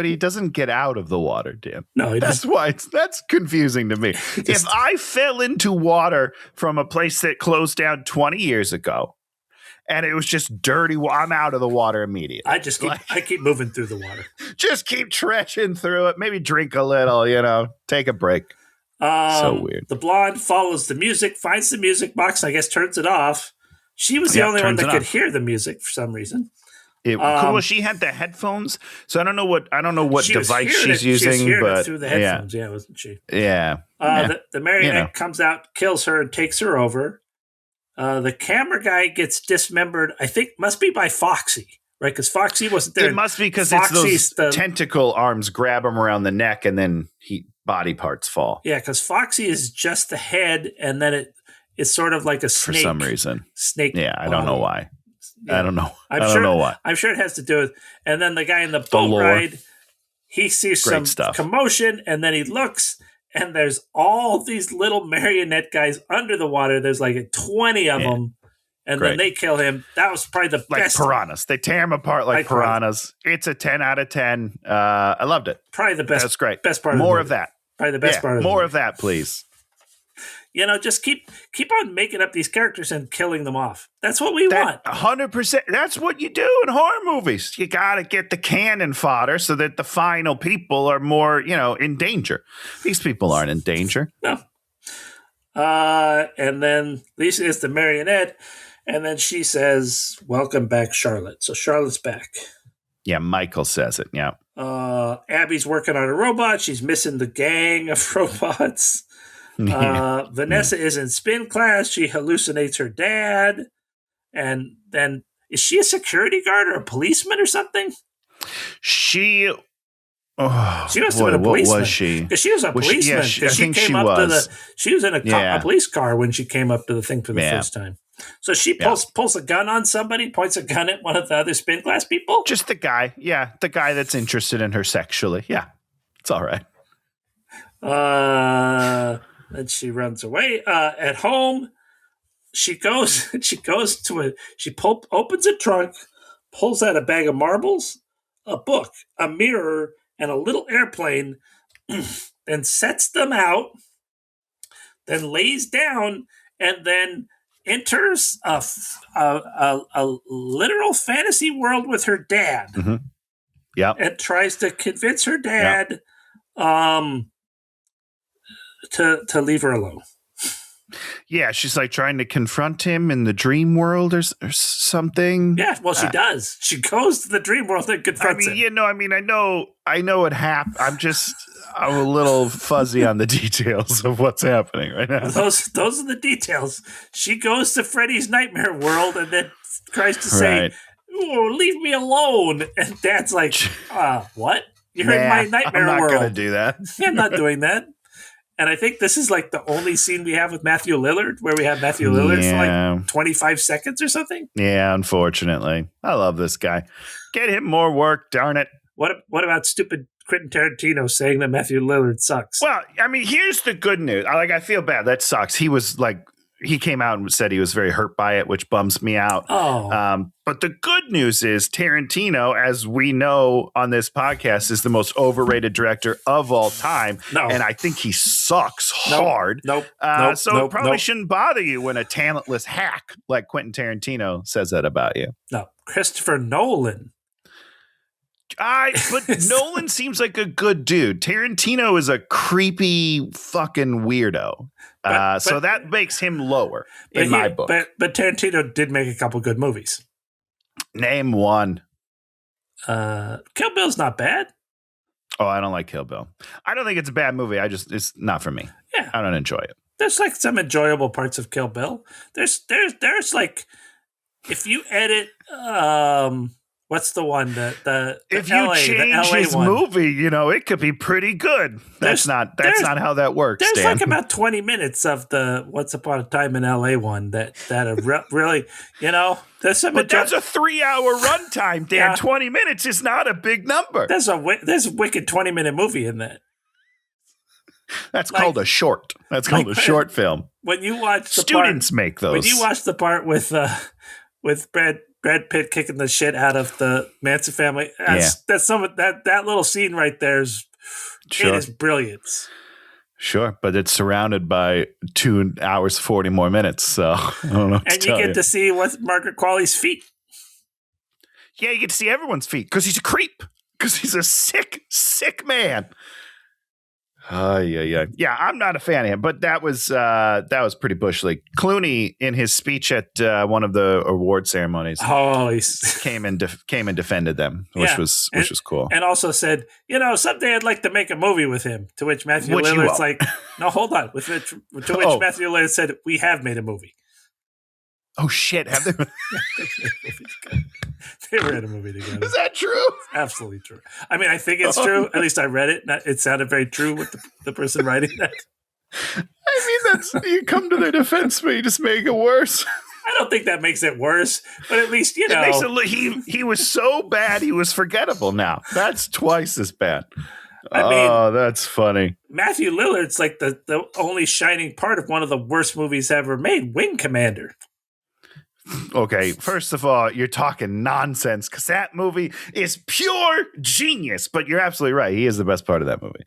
he doesn't get out of the water, Dan. No, he doesn't. That's confusing to me. If I fell into water from a place that closed down 20 years ago, and it was just dirty, I'm out of the water immediately. I keep moving through the water. Just keep trudging through it. Maybe drink a little, take a break. So weird. The blonde follows the music, finds the music box, I guess turns it off. She was the only one that could hear the music for some reason. Well, she had the headphones, so I don't know what device she's using, but through the headphones, wasn't she? Yeah. The marionette comes out, kills her, and takes her over. The camera guy gets dismembered. I think must be by Foxy, right? Because Foxy wasn't there. It must be because it's those tentacle arms grab him around the neck, and then body parts fall. Yeah, because Foxy is just the head, and then it's sort of like a snake. For some reason. Snake. Yeah, I don't know why. Yeah. I don't know. I don't know why. I'm sure it has to do with. And then the guy in the boat ride, he sees some commotion, and then he looks, and there's all these little marionette guys under the water. There's like 20 of them, and then they kill him. That was probably the best. Like piranhas. They tear him apart like piranhas. It's a 10 out of 10. I loved it. Probably the best. That's great. Best part. More of that. Probably the best part. More of that, please. Just keep on making up these characters and killing them off. That's what we want. 100%. That's what you do in horror movies. You got to get the cannon fodder so that the final people are more, in danger. These people aren't in danger. No. And then Lisa is the marionette, and then she says, "Welcome back, Charlotte." So Charlotte's back. Yeah, Michael says it. Yeah. Abby's working on a robot. She's missing the gang of robots. Vanessa is in spin class. She hallucinates her dad. And then, is she a security guard or a policeman or something? She must have been a policeman. What was she? Because she was a policeman. I think she was. She was in a police car when she came up to the thing for the first time. So she pulls a gun on somebody, points a gun at one of the other spin class people? Just the guy. Yeah, the guy that's interested in her sexually. Yeah, it's all right. Then she runs away. At home, she opens a trunk, pulls out a bag of marbles, a book, a mirror, and a little airplane, and sets them out, then lays down, and then enters a literal fantasy world with her dad. Mm-hmm. Yeah, and tries to convince her dad to leave her alone. Yeah, she's like trying to confront him in the dream world or something. Yeah, well, she does. She goes to the dream world and confronts him. I know it happened. I'm a little fuzzy on the details of what's happening right now. Those are the details. She goes to Freddy's nightmare world and then tries to say, "Oh, leave me alone." And Dad's like, "What? You're in my nightmare world." I'm not going to do that. I'm not doing that. And I think this is like the only scene we have with Matthew Lillard, where we have Matthew Lillard for like 25 seconds or something. Yeah, unfortunately. I love this guy. Get him more work, darn it. What about stupid Quentin Tarantino saying that Matthew Lillard sucks? Well, I mean, here's the good news. I feel bad. That sucks. He came out and said he was very hurt by it, which bums me out. But the good news is Tarantino, as we know on this podcast, is the most overrated director of all time. No. And I think he sucks hard. Nope. So it probably shouldn't bother you when a talentless hack like Quentin Tarantino says that about you. No. Christopher Nolan. But Nolan seems like a good dude. Tarantino is a creepy fucking weirdo. So that makes him lower in my book. But Tarantino did make a couple good movies. Name one. Kill Bill's not bad. Oh, I don't like Kill Bill. I don't think it's a bad movie. It's not for me. Yeah. I don't enjoy it. There's like some enjoyable parts of Kill Bill. There's like, if you edit, What's the one? The if you LA, change his one. Movie, it could be pretty good. That's not how that works. There's Dan. like about 20 minutes of the Once Upon a Time in LA one that are really, there's some. But that's a 3-hour runtime, Dan. Yeah. 20 minutes is not a big number. There's a wicked 20-minute movie in that. That's called a short. That's called a short film. When you watch the students make those. When you watch the part with Brad Pitt kicking the shit out of the Manson family. That's some of that little scene right there is it is brilliance. Sure, but it's surrounded by 2 hours 40 more minutes. So I don't know. And you get to see what's Margaret Qualley's feet. Yeah, you get to see everyone's feet because he's a creep. Because he's a sick man. Yeah. I'm not a fan of him, but that was pretty Bush League. Clooney, in his speech at one of the award ceremonies, came and defended them, which was cool, and also said, someday I'd like to make a movie with him. To which Matthew Lillard's like, no, hold on. To which Matthew Lillard said, we have made a movie. Oh shit! Have they? They were in a movie together. Is that true? It's absolutely true. I mean, I think it's true. At least I read it. It sounded very true with the person writing that. I mean, that's you come to their defense, but you just make it worse. I don't think that makes it worse, but at least it makes it he was so bad he was forgettable. Now that's twice as bad. I mean, that's funny. Matthew Lillard's like the only shining part of one of the worst movies ever made, Wing Commander. Okay, first of all, you're talking nonsense because that movie is pure genius. But you're absolutely right. He is the best part of that movie.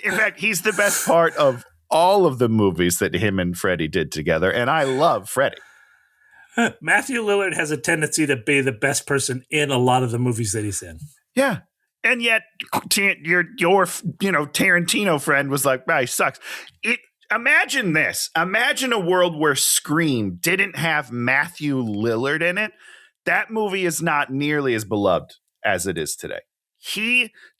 In fact, he's the best part of all of the movies that him and Freddie did together. And I love Freddie. Matthew Lillard has a tendency to be the best person in a lot of the movies that he's in. Yeah. And yet your Tarantino friend was like, he sucks. Imagine this. Imagine a world where Scream didn't have Matthew Lillard in it. That movie is not nearly as beloved as it is today.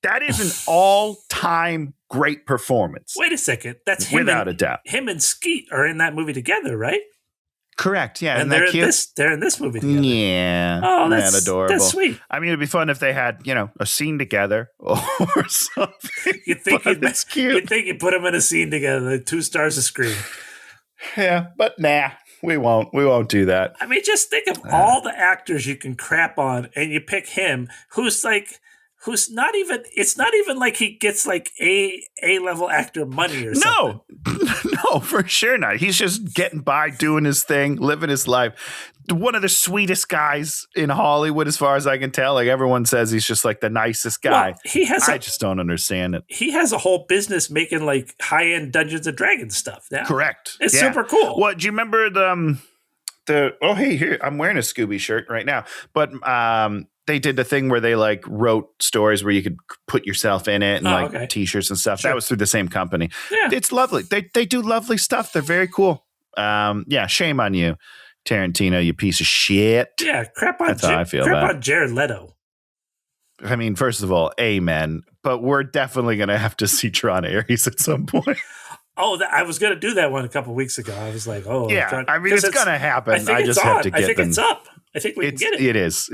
That is an all-time great performance. Wait a second. That's him without a doubt. Him and Skeet are in that movie together, right? Correct. Yeah, and they're in this movie together. Yeah. Oh, that's adorable. That's sweet. I mean, it'd be fun if they had, a scene together or something. You think it's cute? You think you put them in a scene together? 2 stars of Scream. Yeah, but nah, we won't. We won't do that. I mean, just think of all the actors you can crap on, and you pick him, who's not even. It's not even like he gets like A-level actor money or something. No, for sure not. He's just getting by, doing his thing, living his life. One of the sweetest guys in Hollywood, as far as I can tell. Like everyone says, he's just like the nicest guy. Well, I just don't understand it. He has a whole business making like high-end Dungeons and Dragons stuff now. Correct. It's super cool. Well, do you remember here, I'm wearing a Scooby shirt right now, but they did the thing where they like wrote stories where you could put yourself in it and t-shirts and stuff. Sure. That was through the same company. Yeah. It's lovely. They do lovely stuff. They're very cool. Shame on you, Tarantino, you piece of shit. Yeah, crap on That's how I feel about on Jared Leto. I mean, first of all, amen. But we're definitely going to have to see Tron Ares at some point. Oh, I was going to do that one a couple weeks ago. I was like, yeah. I mean, it's going to happen. I just have to get them. I think it's up. I think we can get it. It is.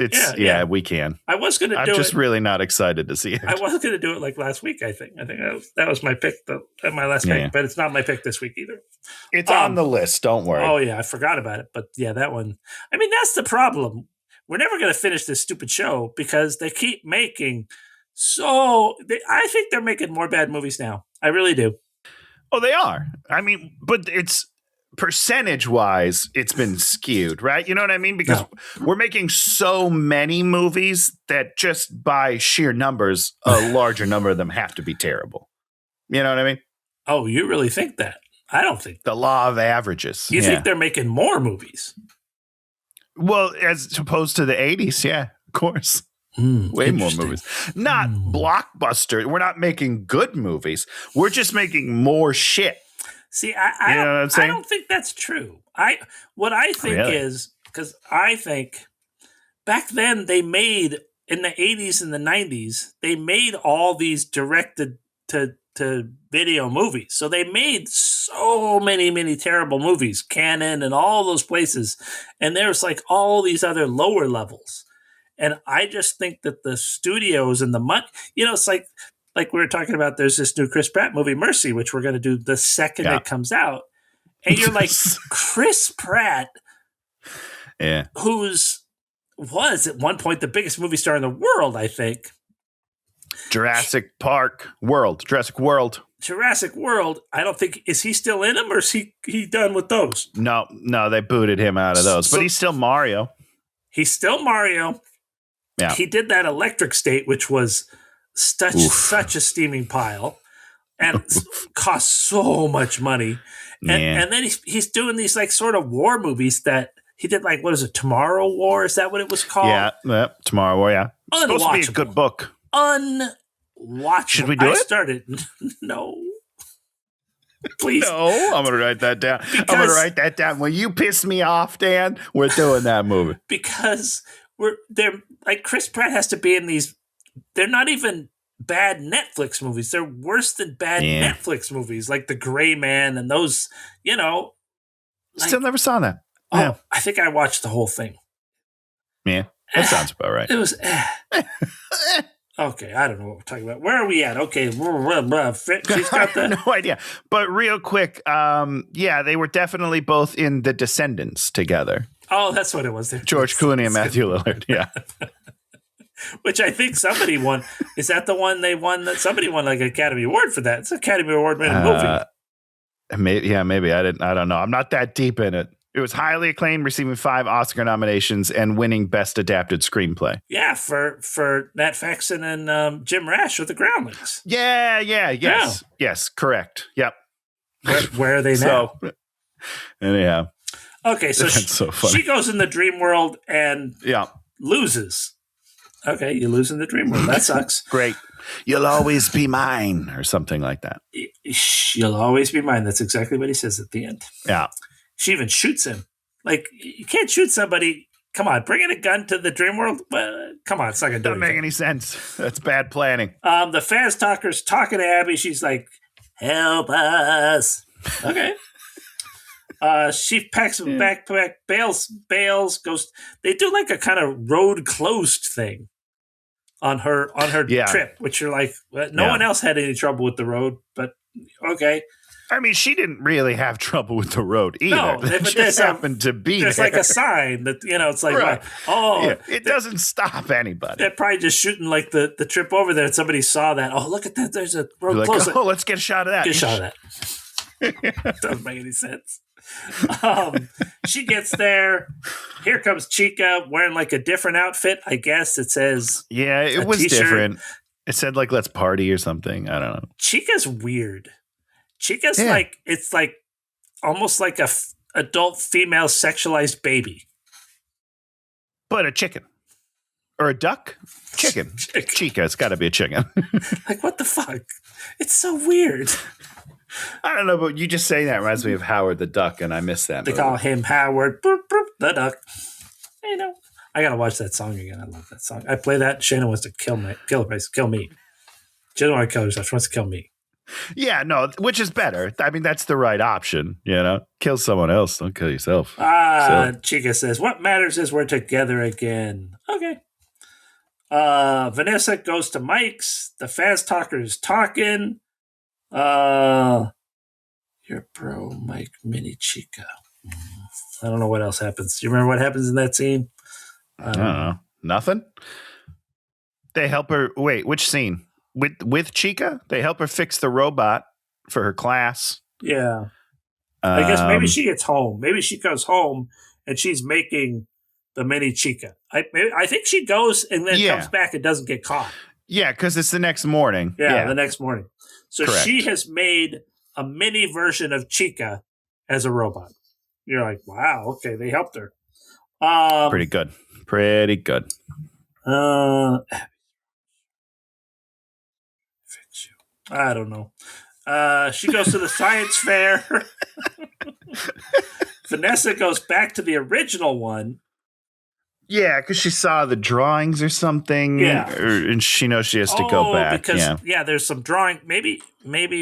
We can. I was going to do it. I'm just really not excited to see it. I was going to do it like last week, I think. That was my pick, my last pick, but it's not my pick this week either. It's on the list. Don't worry. Oh, yeah. I forgot about it. But yeah, that one. I mean, that's the problem. We're never going to finish this stupid show because they keep making I think they're making more bad movies now. I really do. Oh, they are. I mean, but it's percentage-wise, it's been skewed, right? You know what I mean? Because we're making so many movies that just by sheer numbers, a larger number of them have to be terrible. You know what I mean? Oh, you really think that? I don't think the law of averages. You think they're making more movies? Well, as opposed to the 80s, yeah, of course. Way more movies. Not blockbuster. We're not making good movies. We're just making more shit. See, I don't think that's true. What I think is, because I think back then they made, in the 80s and the 90s, they made all these directed to video movies. So they made so many terrible movies, Canon and all those places. And there's like all these other lower levels. And I just think that the studios and the money, it's like we were talking about, there's this new Chris Pratt movie, Mercy, which we're going to do the second it comes out. And you're like, Chris Pratt, was at one point the biggest movie star in the world, I think. Jurassic World. I don't think, is he still in them, or is he done with those? No, they booted him out of those, but he's still Mario. Yeah. He did that Electric State, which was such a steaming pile and cost so much money. And then he's doing these like sort of war movies that he did, like, what is it, Tomorrow War? Is that what it was called? Yeah, Tomorrow War, yeah. It's supposed to be a good book. Unwatchable. Should we do it? Started. No. Please. No, I'm going to write that down. When you piss me off, Dan, we're doing that movie. Because they're like, Chris Pratt has to be in these. They're not even bad Netflix movies. They're worse than bad Netflix movies, like The Gray Man and those, Still never saw that. Oh, yeah. I think I watched the whole thing. Yeah, that sounds about right. It was okay, I don't know what we're talking about. Where are we at? Okay, she's got that. No idea. But real quick, they were definitely both in The Descendants together. Oh, that's what it was. George Clooney and Matthew Lillard. Yeah. Which I think somebody won. Is that the one they won? That somebody won like an Academy Award for that. It's an Academy Award winning movie. Maybe. I don't know. I'm not that deep in it. It was highly acclaimed, receiving 5 Oscar nominations and winning Best Adapted Screenplay. Yeah, for Nat Faxon and Jim Rash with The Groundlings. Yes, correct. Yep. Where are they now? Anyhow. Okay, so she goes in the dream world and loses. Okay, you lose in the dream world. That sucks. Great. You'll always be mine, or something like that. You'll always be mine. That's exactly what he says at the end. Yeah. She even shoots him. Like, you can't shoot somebody. Come on, bringing a gun to the dream world? Come on, it's not going to do anything. Doesn't make any sense. That's bad planning. The Faz Talker's talking to Abby. She's like, help us. Okay. She packs a backpack, bails, goes. They do like a kind of road closed thing on her trip, which you're like, no one else had any trouble with the road, but okay. I mean, she didn't really have trouble with the road either. No, but it just happened to be there's there. like a sign that, it's like, right. It doesn't stop anybody. They're probably just shooting like the trip over there and somebody saw that. Oh, look at that. There's a road closed. Oh, let's get a shot of that. Get a shot of that. Doesn't make any sense. She gets there. Here comes Chica wearing like a different outfit. I guess it says. Yeah, it was t-shirt. Different. It said like let's party or something. I don't know. Chica's weird. Chica's like, it's like almost like a adult female sexualized baby. But a chicken. Or a duck? Chicken. Chica, it's got to be a chicken. Like, what the fuck? It's so weird. I don't know, but you just saying that reminds me of Howard the Duck, and I miss that movie. They call him Howard the Duck. I got to watch that song again. I love that song. I play that. Shannon wants to kill me. She doesn't want to kill herself. She wants to kill me. Yeah, no, which is better. I mean, that's the right option, Kill someone else, don't kill yourself. Chica says, what matters is we're together again. Okay. Vanessa goes to Mike's. The Faz Talker is talking. Your bro, Mike, Mini Chica. I don't know what else happens. Do you remember what happens in that scene? I don't know. Nothing? They help her. Wait, which scene? With Chica, they help her fix the robot for her class. Yeah. I guess maybe she gets home. Maybe she goes home and she's making the Mini Chica. I think she goes and then comes back and doesn't get caught. Yeah, because it's the next morning. Yeah, the next morning. So she has made a mini version of Chica as a robot. You're like, wow, okay, they helped her. Pretty good. I don't know. She goes to the science fair. Vanessa goes back to the original one. Yeah, because she saw the drawings or something. Yeah. And she knows she has to go back. Because, there's some drawing. Maybe,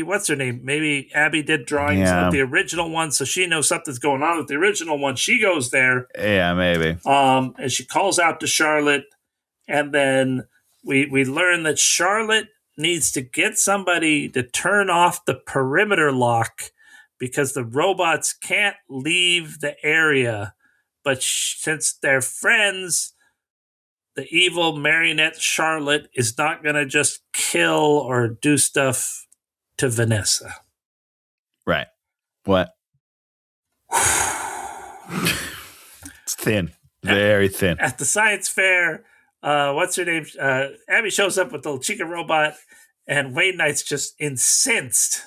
what's her name? Maybe Abby did drawings of the original one, so she knows something's going on with the original one. She goes there. Yeah, maybe. And she calls out to Charlotte. And then we learn that Charlotte needs to get somebody to turn off the perimeter lock because the robots can't leave the area. But since they're friends, the evil marionette Charlotte is not going to just kill or do stuff to Vanessa. Right. What? It's thin. Very thin. At the science fair, what's her name? Abby shows up with the Chica robot, and Wayne Knight's just incensed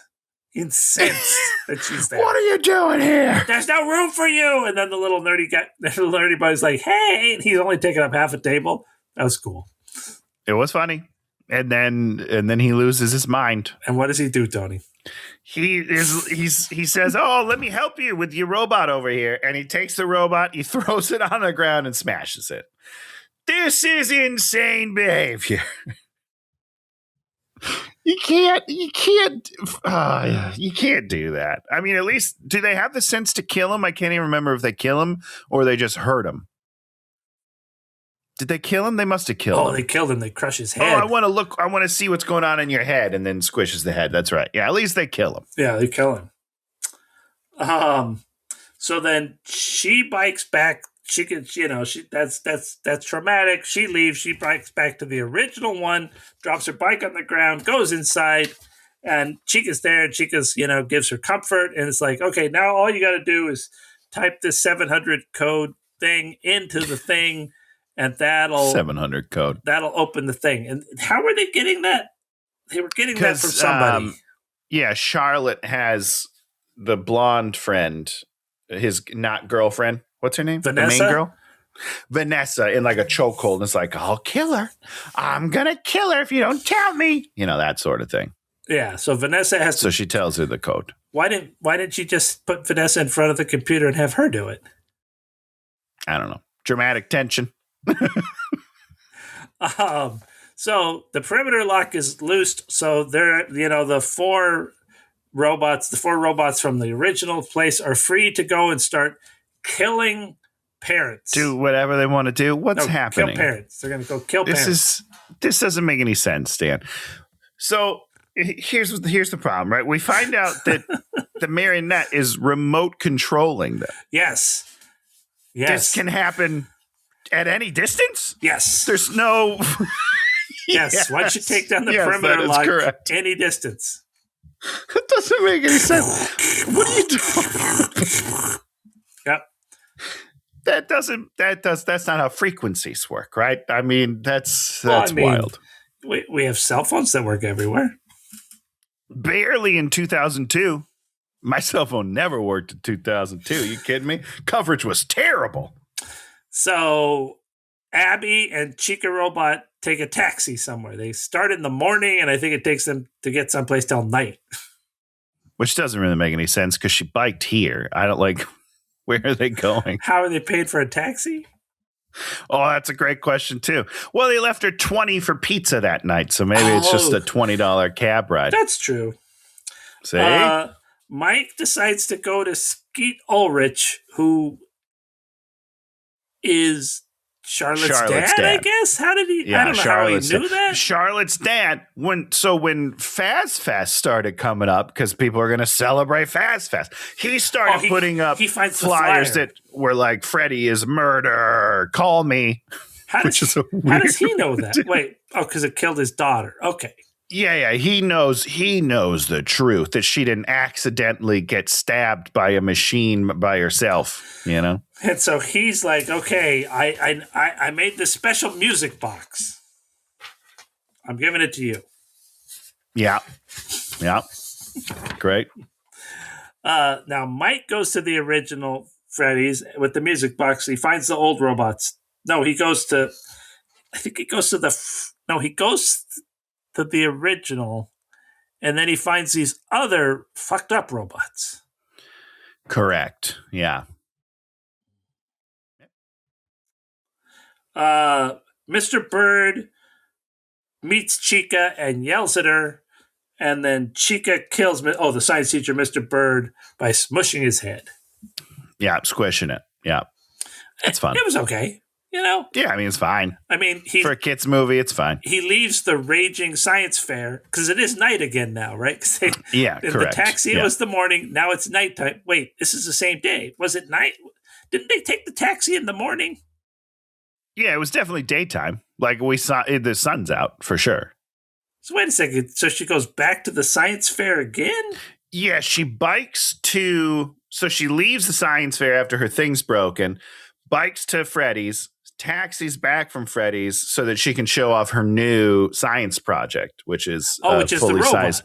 that she's there. What are you doing here? There's no room for you. And then the little nerdy boy's like, hey, and he's only taking up half a table. That was cool. It was funny. And then he loses his mind. And what does he do, Tony? He says, "Oh, let me help you with your robot over here." And he takes the robot, he throws it on the ground and smashes it. This is insane behavior. You can't do that. I mean, at least, do they have the sense to kill him? I can't even remember if they kill him or they just hurt him. Did they kill him? They must have killed him. Oh, they killed him. They crush his head. Oh, I want to see what's going on in your head, and then squishes the head. That's right. Yeah, at least they kill him. Yeah, they kill him. So then she bikes back. She can, that's traumatic. She leaves. She bikes back to the original one, drops her bike on the ground, goes inside, and Chica's there. And Chica's, gives her comfort. And it's like, okay, now all you got to do is type this 700 code thing into the thing. And that'll 700 code. That'll open the thing. And how were they getting that? They were getting that from somebody. Yeah, Charlotte has the blonde friend, his not girlfriend. What's her name? Vanessa. The main girl. Vanessa in like a chokehold. And it's like, I'll kill her. I'm gonna kill her if you don't tell me. That sort of thing. Yeah. So Vanessa has. So she tells her the code. Why didn't she just put Vanessa in front of the computer and have her do it? I don't know. Dramatic tension. So the perimeter lock is loosed. So they're, the four robots from the original place are free to go and start killing parents. Do whatever they want to do. What's happening? Kill parents. They're going to go kill parents. This doesn't make any sense, Dan. So here's the problem, right? We find out that the marionette is remote controlling them. Yes. This can happen at any distance? Yes. There's no... Yes. Once you take down the perimeter lock, correct. Any distance. That doesn't make any sense. What are you doing? Yep. That's not how frequencies work, right? I mean, that's wild. We have cell phones that work everywhere. Barely in 2002. My cell phone never worked in 2002. You kidding me? Coverage was terrible. So Abby and Chica Robot take a taxi somewhere. They start in the morning, and I think it takes them to get someplace till night. Which doesn't really make any sense because she biked here. I don't like, where are they going? How are they paid for a taxi? Oh, that's a great question, too. Well, they left her $20 for pizza that night, so maybe it's just a $20 cab ride. That's true. See? Mike decides to go to Skeet Ulrich, who is Charlotte's dad, I guess. How did he? Yeah, I don't know Charlotte's how he knew that. Charlotte's dad. When Faz Fest started coming up, because people are going to celebrate Faz Fest, he started putting up flyers that were like, "Freddy is murder. Call me." How does he know that? Wait, because it killed his daughter. Okay. Yeah, he knows the truth that she didn't accidentally get stabbed by a machine by herself, And so he's like, okay, I made this special music box. I'm giving it to you. Yeah. Great. Now Mike goes to the original Freddys with the music box. He finds the old robots. No, he goes to the original, and then he finds these other fucked up robots. Correct. Yeah. Mr. Bird meets Chica and yells at her, and then Chica kills the science teacher, Mr. Bird, by smushing his head. Yeah, squishing it. Yeah. That's fun. It was okay. Yeah, I mean, it's fine. I mean, for a kids movie, it's fine. He leaves the raging science fair because it is night again now, right? Correct. The taxi, it was the morning. Now it's nighttime. Wait, this is the same day. Was it night? Didn't they take the taxi in the morning? Yeah, it was definitely daytime. Like we saw, the sun's out for sure. So wait a second. So she goes back to the science fair again? Yeah, she bikes to. So she leaves the science fair after her thing's broken, bikes to Freddys, taxis back from Freddys so that she can show off her new science project, which is a fully sized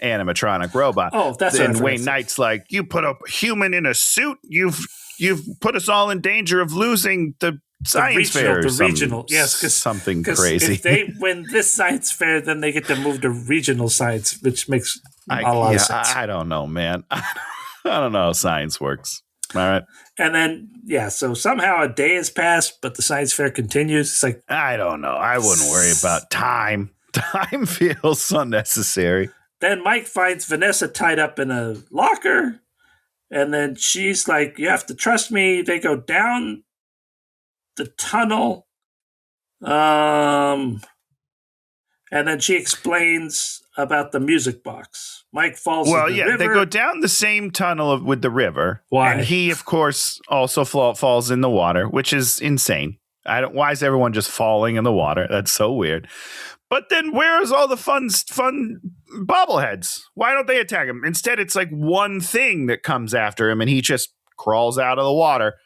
animatronic robot. Oh, that's and Wayne Knight's like, you put a human in a suit, you've put us all in danger of losing the science fair. The regional, yes, because something crazy. If they win this science fair, then they get to move to regional science, which makes a lot of sense. I don't know, man. I don't know how science works. All right. And then, so somehow a day has passed, but the science fair continues. It's like, I don't know. I wouldn't worry about time. Time feels unnecessary. Then Mike finds Vanessa tied up in a locker. And then she's like, you have to trust me. They go down the tunnel. And then she explains about the music box. Mike falls in the river. They go down the same tunnel with the river. Why? And he, of course, also falls in the water, which is insane. Why is everyone just falling in the water? That's so weird. But then where's all the fun bobbleheads? Why don't they attack him? Instead, it's like one thing that comes after him, and he just crawls out of the water.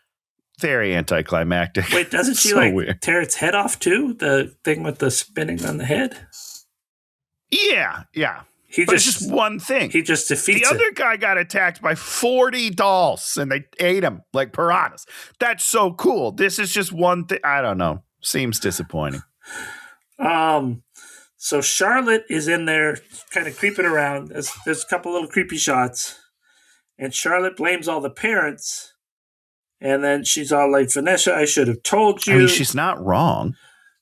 Very anticlimactic. Wait, doesn't she weird. Tear its head off too? The thing with the spinning on the head? Yeah. It's just one thing. He just defeats the other guy got attacked by 40 dolls, and they ate him like piranhas. That's so cool. This is just one thing. I don't know. Seems disappointing. So Charlotte is in there kind of creeping around. There's a couple little creepy shots. And Charlotte blames all the parents. And then she's all like, Vanessa, I should have told you. I mean, she's not wrong.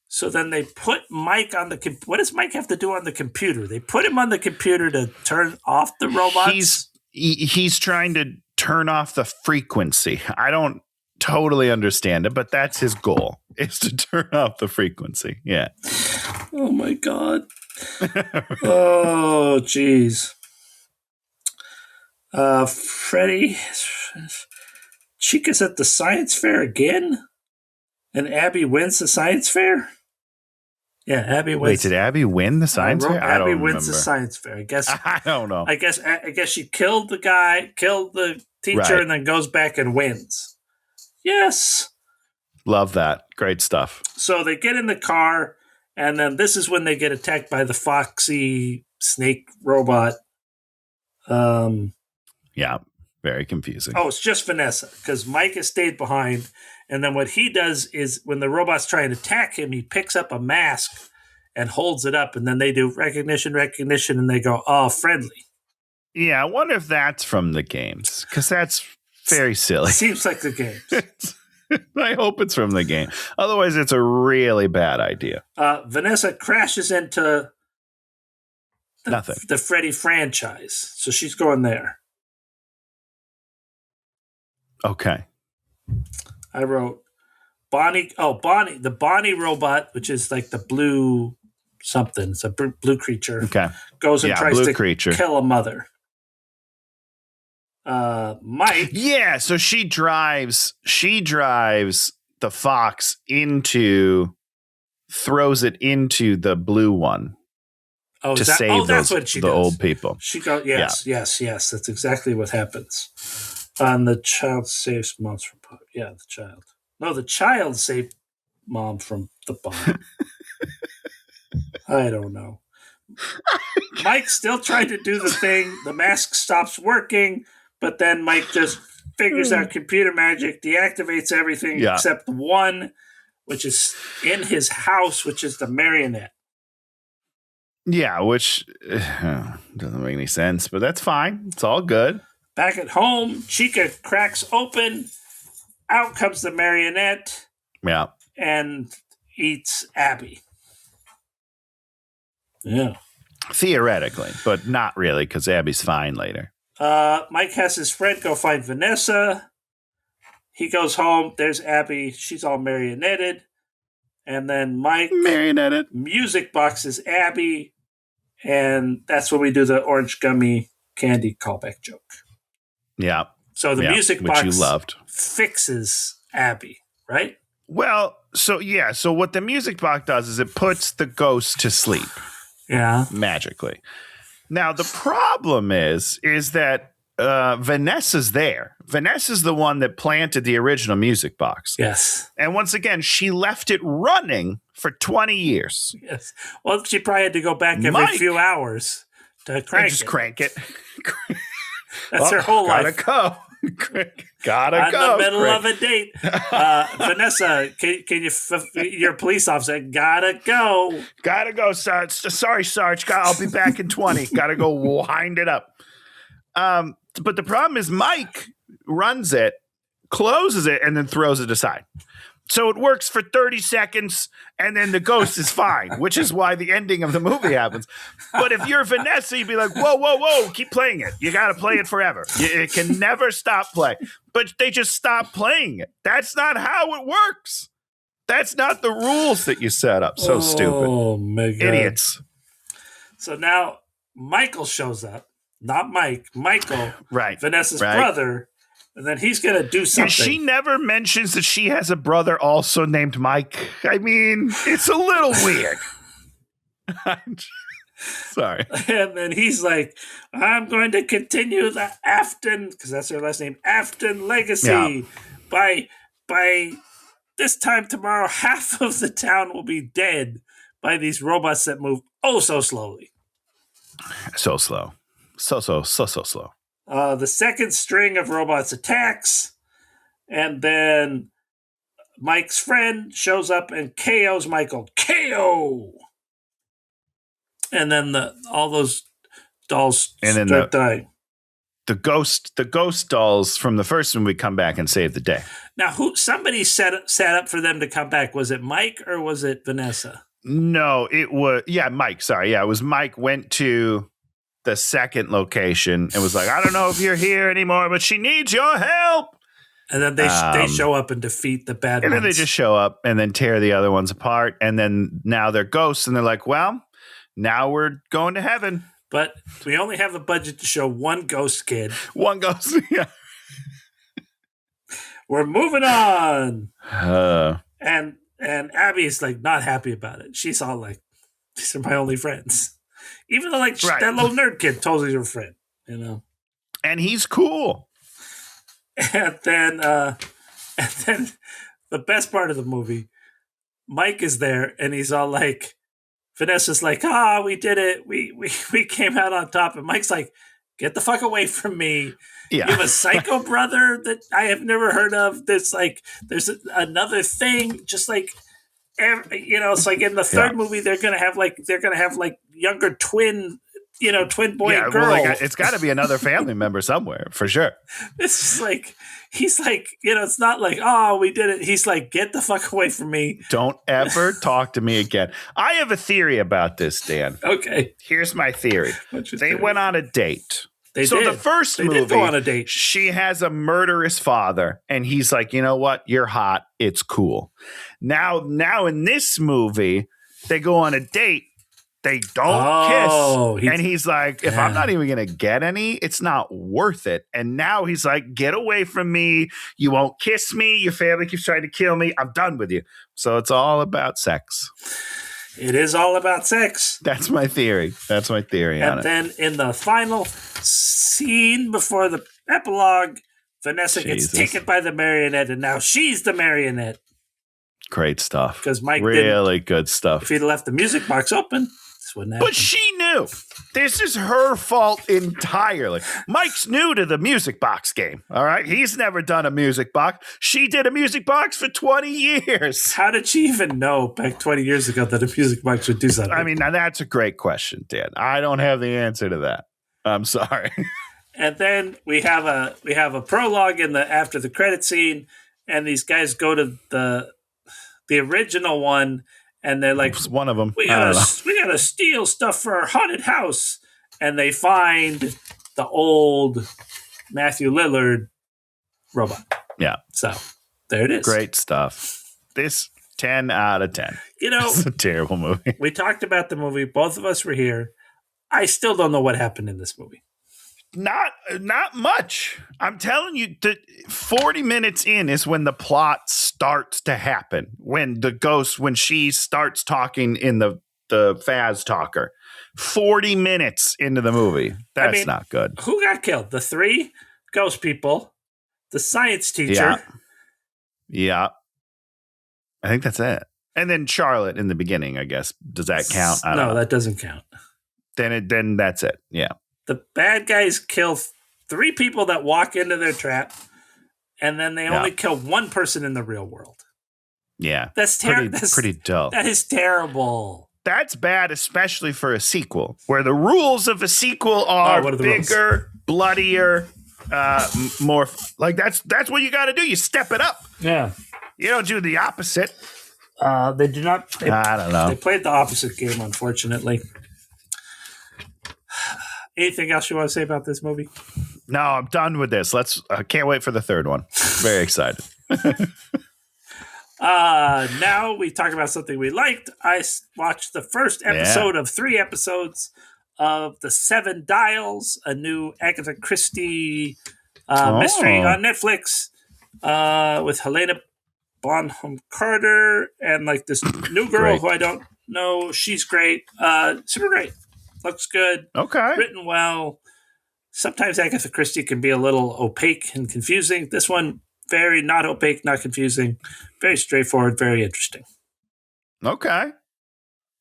So then they put Mike on the what does Mike have to do on the computer? They put him on the computer to turn off the robots? He's trying to turn off the frequency. I don't totally understand it, but that's his goal, is to turn off the frequency. Yeah. Oh, my God. Oh, jeez. Freddie, Chica's at the science fair again? And Abby wins the science fair? Yeah, Abby wins. Wait, did Abby win the science fair? I don't remember. Abby wins the science fair. I guess. I don't know. I guess she killed the guy, killed the teacher, right, and then goes back and wins. Yes. Love that. Great stuff. So they get in the car, and then this is when they get attacked by the foxy snake robot. Yeah, very confusing. Oh, it's just Vanessa, because Mike has stayed behind. And then what he does is when the robot's trying to attack him, he picks up a mask and holds it up. And then they do recognition, and they go, oh, friendly. Yeah, I wonder if that's from the games, because that's very silly. Seems like the games. I hope it's from the game. Otherwise, it's a really bad idea. Vanessa crashes into the Freddy franchise. So she's going there. Okay. I wrote Bonnie. Oh, Bonnie, the Bonnie robot, which is like the blue something. It's a blue creature. Okay. Goes and tries to kill a mother. Mike. Yeah. So she drives the fox throws it into the blue one. Oh, to save that's what she does. Old people. She goes, yes. That's exactly what happens. And the child saves moms from bomb. Yeah, the child. No, the child saved mom from the bomb. I don't know. Mike's still trying to do the thing. The mask stops working, but then Mike just figures out computer magic, deactivates everything except one, which is in his house, which is the marionette. Yeah, which doesn't make any sense, but that's fine. It's all good. Back at home, Chica cracks open. Out comes the marionette. Yeah. And eats Abby. Yeah. Theoretically, but not really, because Abby's fine later. Mike has his friend go find Vanessa. he goes home. There's Abby. She's all marionetted. And then Mike music boxes Abby. And that's when we do the orange gummy candy callback joke. Yeah. So the music box you loved. fixes Abby, right? Well, so what the music box does is it puts the ghost to sleep. Yeah. Magically. Now, the problem is that Vanessa's there. Vanessa's the one that planted the original music box. Yes. And once again, she left it running for 20 years. Yes. Well, she probably had to go back every few hours to crank it. That's her whole life. Gotta go. In the middle of a date. Vanessa, can you, you're a police officer. Gotta go, Sarge. Sorry, Sarge. I'll be back in 20. Gotta go wind it up. But the problem is Mike runs it, closes it, and then throws it aside. So it works for 30 seconds, and then the ghost is fine, which is why the ending of the movie happens. But if you're Vanessa, you'd be like, whoa, keep playing it. You got to play it forever. It can never stop playing. But they just stop playing it. That's not how it works. That's not the rules that you set up. So stupid. Oh, my God. Idiots. So now Michael shows up. Not Mike. Michael. Right. Vanessa's brother. And then he's going to do something. And she never mentions that she has a brother also named Mike. I mean, it's a little weird. Sorry. And then he's like, I'm going to continue the Afton, because that's her last name, Afton legacy. Yeah. By this time tomorrow, half of the town will be dead by these robots that move so slowly. So slow. So slow. The second string of robots attacks, and then Mike's friend shows up and KOs Michael. KO! And then all those dolls start dying. The ghost dolls from the first one would come back and save the day. Now, somebody set up for them to come back. Was it Mike or was it Vanessa? No, it was Mike. Sorry, it was Mike. Went to the second location and was like, I don't know if you're here anymore, but she needs your help. And then they show up and defeat the bad ones. And then they just show up and then tear the other ones apart. And then now they're ghosts and they're like, well, now we're going to heaven. But we only have a budget to show one ghost kid. One ghost, yeah. We're moving on. And Abby's like not happy about it. She's all like, these are my only friends. Even though, that little nerd kid totally your friend, you know. And he's cool. And then the best part of the movie, Mike is there, and he's all like, Vanessa's like, we did it. We came out on top. And Mike's like, get the fuck away from me. Yeah. You have a psycho brother that I have never heard of. There's another thing, just like, it's like in the third movie they're gonna have younger twin boy and girl. Well, it's got to be another family member somewhere for sure. It's just like he's like, it's not like we did it. He's like, get the fuck away from me. Don't ever talk to me again. I have a theory about this, Dan. Okay, here's my theory. They went on a date. The first movie, did go on a date. She has a murderous father, and he's like, you know what? You're hot. It's cool. Now in this movie, they go on a date. They don't kiss. And he's like, if I'm not even going to get any, it's not worth it. And now he's like, get away from me. You won't kiss me. Your family keeps trying to kill me. I'm done with you. So it's all about sex. It is all about sex. That's my theory. On it. And then in the final scene before the epilogue, Vanessa gets taken by the marionette, and now she's the marionette. Great stuff. Because Mike really good stuff. If he'd left the music box open, this wouldn't happen. But she knew. This is her fault entirely. Mike's new to the music box game. All right. He's never done a music box. She did a music box for 20 years. How did she even know back 20 years ago that a music box would do something? I mean, now that's a great question, Dan. I don't have the answer to that. I'm sorry. And then we have a prologue after the credit scene, and these guys go to the original one, and they're like, one of them. We gotta steal stuff for our haunted house, and they find the old Matthew Lillard robot. Yeah. So there it is. Great stuff. This 10 out of 10. It's a terrible movie. We talked about the movie. Both of us were here. I still don't know what happened in this movie. Not much. I'm telling you, 40 minutes in is when the plot starts to happen. When she starts talking in the Faz talker. 40 minutes into the movie. That's not good. Who got killed? The 3 ghost people, the science teacher. Yeah. I think that's it. And then Charlotte in the beginning, I guess. Does that count? No, that doesn't count. Then that's it. Yeah. The bad guys kill 3 people that walk into their trap, and then they only kill 1 person in the real world. Yeah. That's terrible. Pretty dull. That is terrible. That's bad, especially for a sequel, where the rules of a sequel are bigger, rules? Bloodier, more like that's what you got to do. You step it up. Yeah. You don't do the opposite. They do not. I don't know. They played the opposite game, unfortunately. Anything else you want to say about this movie? No, I'm done with this. I can't wait for the third one. Very excited. Now we talk about something we liked. I watched the first episode of 3 episodes of The 7 Dials, a new Agatha Christie mystery on Netflix with Helena Bonham Carter and like this new girl who I don't know. She's great. Super great. Looks good. Okay. Written well. Sometimes Agatha Christie can be a little opaque and confusing. This one, very not opaque, not confusing. Very straightforward, very interesting. Okay.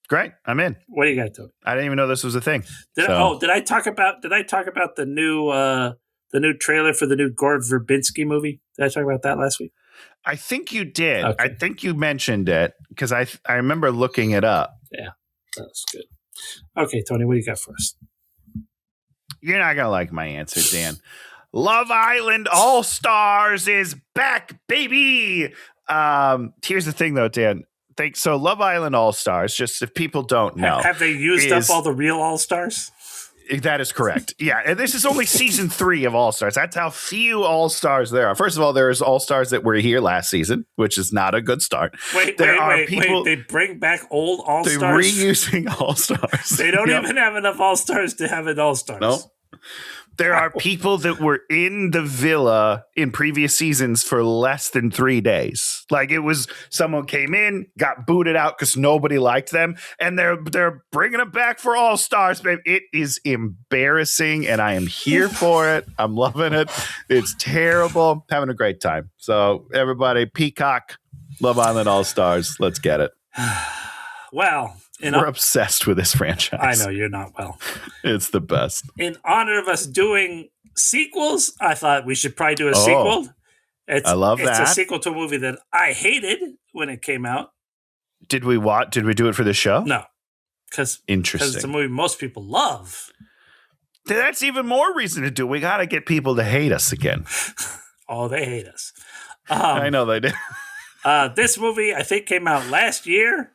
Great. I'm in. What do you got, Tony? I didn't even know this was a thing. Did I talk about the new trailer for the new Gore Verbinski movie? Did I talk about that last week? I think you did. Okay. I think you mentioned it because I remember looking it up. Yeah, that's good. Okay, Tony, what do you got for us? You're not gonna like my answer, Dan. Love Island All Stars is back, baby. Here's the thing, though, Dan. So Love Island All Stars, just if people don't know, have they used up all the real All Stars? That is correct. Yeah, and this is only season 3 of All Stars. That's how few All Stars there are. First of all, there's All Stars that were here last season, which is not a good start. Wait. They bring back old All Stars? They're reusing All Stars. They don't even have enough All Stars to have an All Stars. No. There are people that were in the villa in previous seasons for less than 3 days. Like it was someone came in, got booted out because nobody liked them, and they're bringing them back for All Stars, babe. It is embarrassing, and I am here for it. I'm loving it. It's terrible. Having a great time. So everybody, Peacock, Love Island All Stars. Let's get it. Well. We're obsessed with this franchise. I know you're not. Well, it's the best. In honor of us doing sequels, I thought we should probably do a sequel. I love that. It's a sequel to a movie that I hated when it came out. Did we do it for the show? No, because it's a movie most people love. That's even more reason to do. We got to get people to hate us again. Oh, they hate us. I know they do. This movie, I think, came out last year.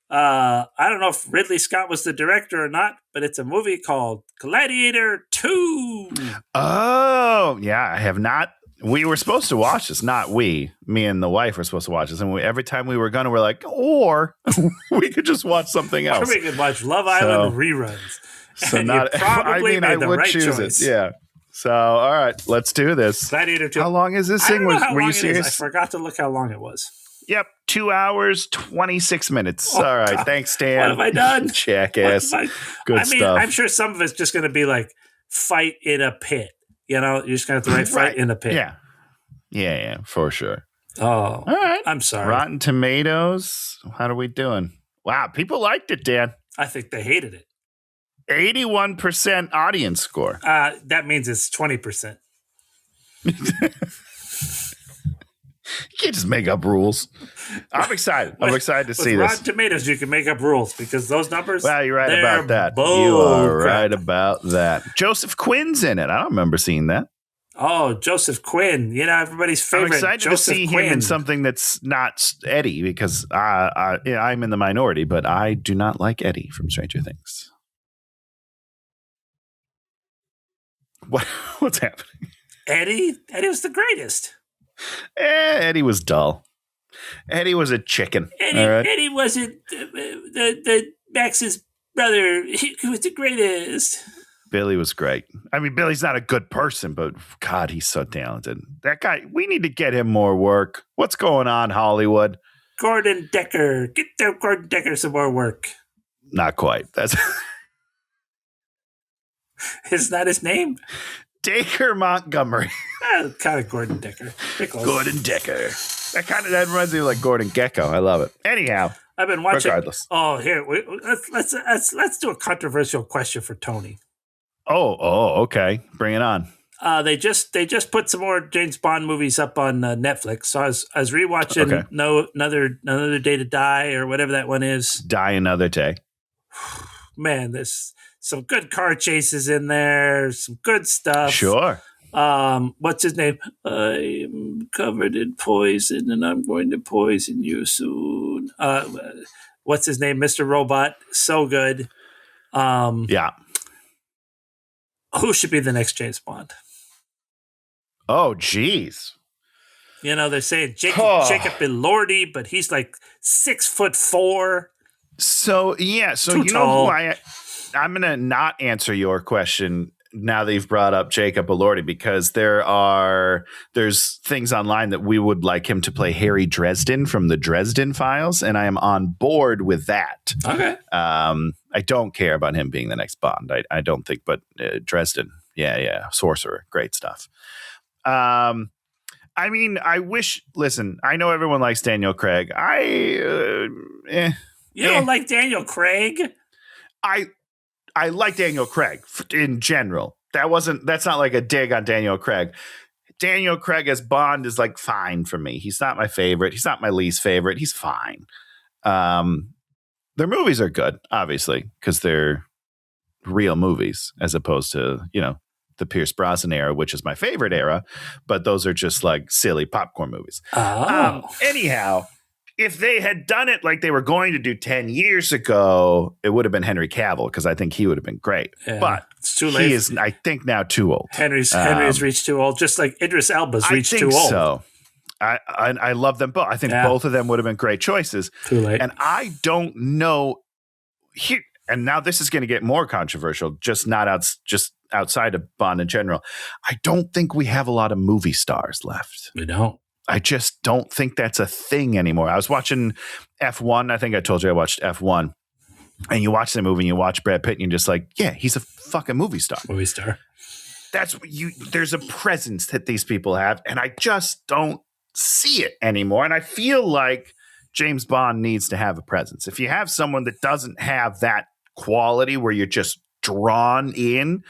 I don't know if Ridley Scott was the director or not, but it's a movie called Gladiator 2. Oh, yeah. I have not. We were supposed to watch this. Not we. Me and the wife were supposed to watch this. And every time we were going to, we're like, or we could just watch something else. Or we could watch Love Island reruns. So not, I would choose choice. It. Yeah. So, all right, let's do this. Gladiator 2. How long is this thing? Were you serious? I forgot to look how long it was. Yep, 2 hours, 26 minutes. All right, God. Thanks, Dan. What have I done? Jackass. Good stuff. I'm sure some of it's just going to be like fight in a pit. You know, you're just going to have to write fight in a pit. Yeah, for sure. Oh, all right. I'm sorry. Rotten Tomatoes. How are we doing? Wow, people liked it, Dan. I think they hated it. 81% audience score. That means it's 20%. You can't just make up rules. I'm excited. I'm excited to see this. Rotten Tomatoes, you can make up rules because those numbers. Well, you're right about that. You are right about that. Joseph Quinn's in it. I don't remember seeing that. Oh, Joseph Quinn. You know, everybody's favorite. I'm excited Joseph to see Quinn. him in something that's not Eddie because I'm in the minority, but I do not like Eddie from Stranger Things. What's happening? Eddie was the greatest. Eddie was dull. Eddie was a chicken. Eddie wasn't the Max's brother. He was the greatest. Billy was great. I mean, Billy's not a good person, but God, he's so talented. That guy, we need to get him more work. What's going on, Hollywood? Gordon Decker. Get Gordon Decker some more work. Not quite. That's It's not his name? Dacre Montgomery. Kind of Gordon Decker. Gordon Decker. That reminds me of like Gordon Gecko. I love it. Anyhow, I've been watching. Regardless. Oh, here let's do a controversial question for Tony. Oh, okay. Bring it on. They just put some more James Bond movies up on Netflix. So I was rewatching Another Day to Die or whatever that one is. Die Another Day. Man, there's some good car chases in there. Some good stuff. Sure. What's his name? I'm covered in poison and I'm going to poison you soon. What's his name? Mr. Robot. So good. Yeah. Who should be the next James Bond? Oh, geez. You know, they're saying Jacob Elordi, but he's like 6'4". So, yeah. So, Too you tall. know who I'm going to not answer your question now that you've brought up Jacob Elordi, because there's things online that we would like him to play Harry Dresden from the Dresden Files, and I am on board with that. Okay. I don't care about him being the next Bond. I don't think, but Dresden, yeah, sorcerer, great stuff. I mean, I wish. Listen, I know everyone likes Daniel Craig. You don't like Daniel Craig? I like Daniel Craig in general. That's not like a dig on Daniel Craig. Daniel Craig as Bond is like fine for me. He's not my favorite. He's not my least favorite. He's fine. Their movies are good, obviously, because they're real movies as opposed to, the Pierce Brosnan era, which is my favorite era. But those are just like silly popcorn movies. Oh. Anyhow, if they had done it like they were going to do 10 years ago, it would have been Henry Cavill, because I think he would have been great. Yeah, but it's too late. He is, I think, now too old. Henry's reached too old, just like Idris Elba's reached too old. So. I love them both. I think both of them would have been great choices. Too late. And I don't know here. And now this is going to get more controversial, just outside of Bond in general. I don't think we have a lot of movie stars left. We don't. I just don't think that's a thing anymore. I was watching F1. I think I told you I watched F1. And you watch the movie and you watch Brad Pitt and you're just like, yeah, he's a fucking movie star. Movie star. There's a presence that these people have, and I just don't see it anymore. And I feel like James Bond needs to have a presence. If you have someone that doesn't have that quality where you're just drawn in,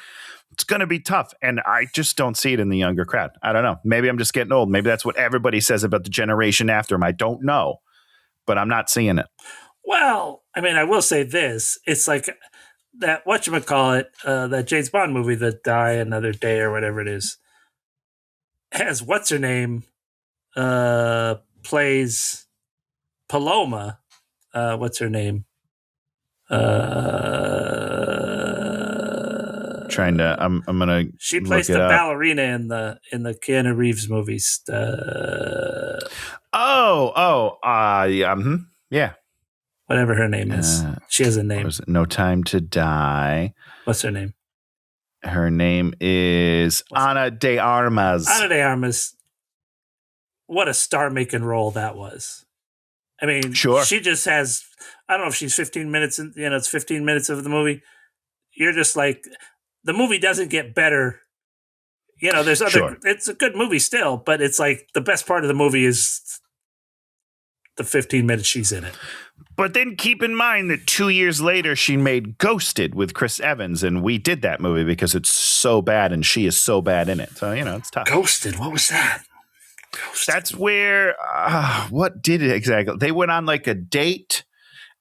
it's going to be tough. And I just don't see it in the younger crowd. I don't know. Maybe I'm just getting old. Maybe that's what everybody says about the generation after him. I don't know, but I'm not seeing it. Well, I mean, I will say this. It's like that, whatchamacallit, that James Bond movie, The Die Another Day or whatever it is, has what's-her-name plays Paloma. What's her name? I'm gonna. She plays the ballerina in the Keanu Reeves movies. Yeah. Whatever her name is, she has a name. No Time to Die. What's her name? Her name is Ana de Armas. Ana de Armas. What a star-making role that was. I mean, sure. She just has. I don't know if she's 15 minutes. It's 15 minutes of the movie. You're just like, the movie doesn't get better. There's other. Sure. It's a good movie still, but it's like the best part of the movie is the 15 minutes she's in it. But then keep in mind that 2 years later, she made Ghosted with Chris Evans, and we did that movie because it's so bad, and she is so bad in it. So, it's tough. Ghosted? What was that? Ghosted. That's where, what did it exactly? They went on like a date,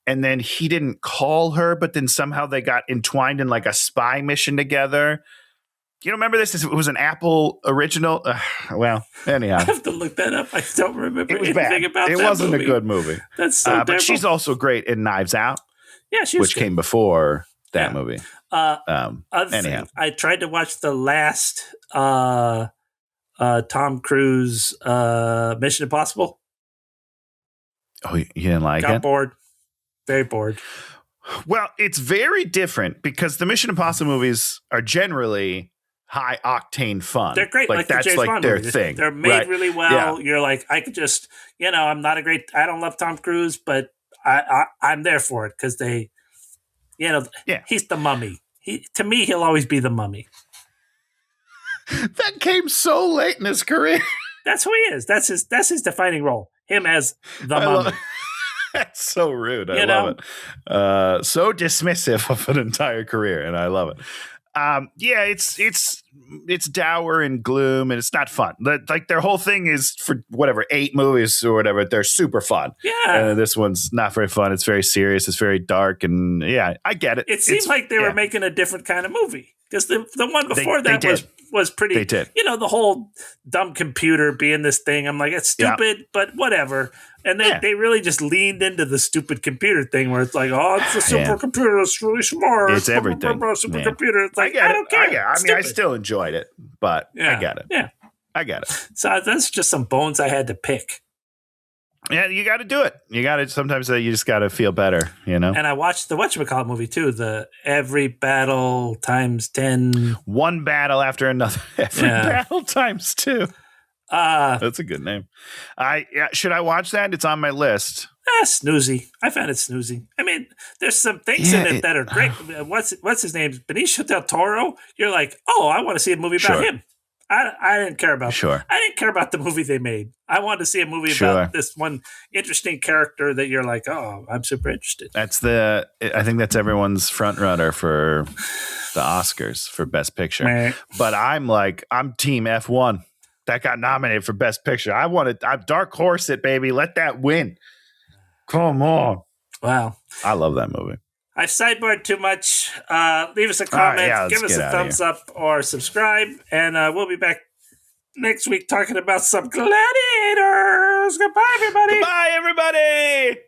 and then he didn't call her, but then somehow they got entwined in like a spy mission together. You don't remember this? It was an Apple original. Well, anyhow. I have to look that up. I don't remember anything bad. About it that wasn't movie. A good movie. That's so but she's also great in Knives Out. Yeah, she was which good. came before that movie. Anyhow. I tried to watch the last Tom Cruise Mission Impossible. Oh, you didn't like it? Got bored. Very bored. Well, it's very different because the Mission Impossible movies are generally high octane fun. They're great. Like that's the like their movies. thing. They're made really well. Yeah. You're like, I could just, I'm not I don't love Tom Cruise, but I'm there for it because they, he's the mummy. To me, he'll always be the mummy. That came so late in his career. That's who he is. That's his defining role. Him as the mummy. That's so rude. I love it. So dismissive of an entire career, and I love it. It's dour and gloom, and it's not fun. Like their whole thing is for 8 movies or whatever. They're super fun. Yeah, and this one's not very fun. It's very serious. It's very dark, and I get it. It seemed like they were making a different kind of movie because the one before was pretty. They did. The whole dumb computer being this thing. I'm like, it's stupid, but whatever. And they really just leaned into the stupid computer thing where it's like, oh, it's a supercomputer. It's really smart. It's everything. Supercomputer. It's like, I don't care. I mean, I still enjoyed it, but I get it. Yeah. I get it. So that's just some bones I had to pick. Yeah, you got to do it. You got to, sometimes you just got to feel better, And I watched the whatchamacallit movie too, the Every Battle times 10. One battle after another. Every battle times 2. That's a good name. Should I watch that? It's on my list. Snoozy. I found it snoozy. I mean, there's some things in it that are great. What's his name? Benicio del Toro. You're like, oh, I want to see a movie about him. I didn't care about. Sure. I didn't care about the movie they made. I wanted to see a movie about this one interesting character that you're like, oh, I'm super interested. I think that's everyone's front runner for the Oscars for Best Picture. But I'm Team F1. That got nominated for Best Picture. I dark horse it, baby. Let that win. Come on. Wow. I love that movie. I've sidebarred too much. Leave us a comment, give us a thumbs up, or subscribe, and we'll be back next week talking about some gladiators. Goodbye, everybody. Goodbye, everybody.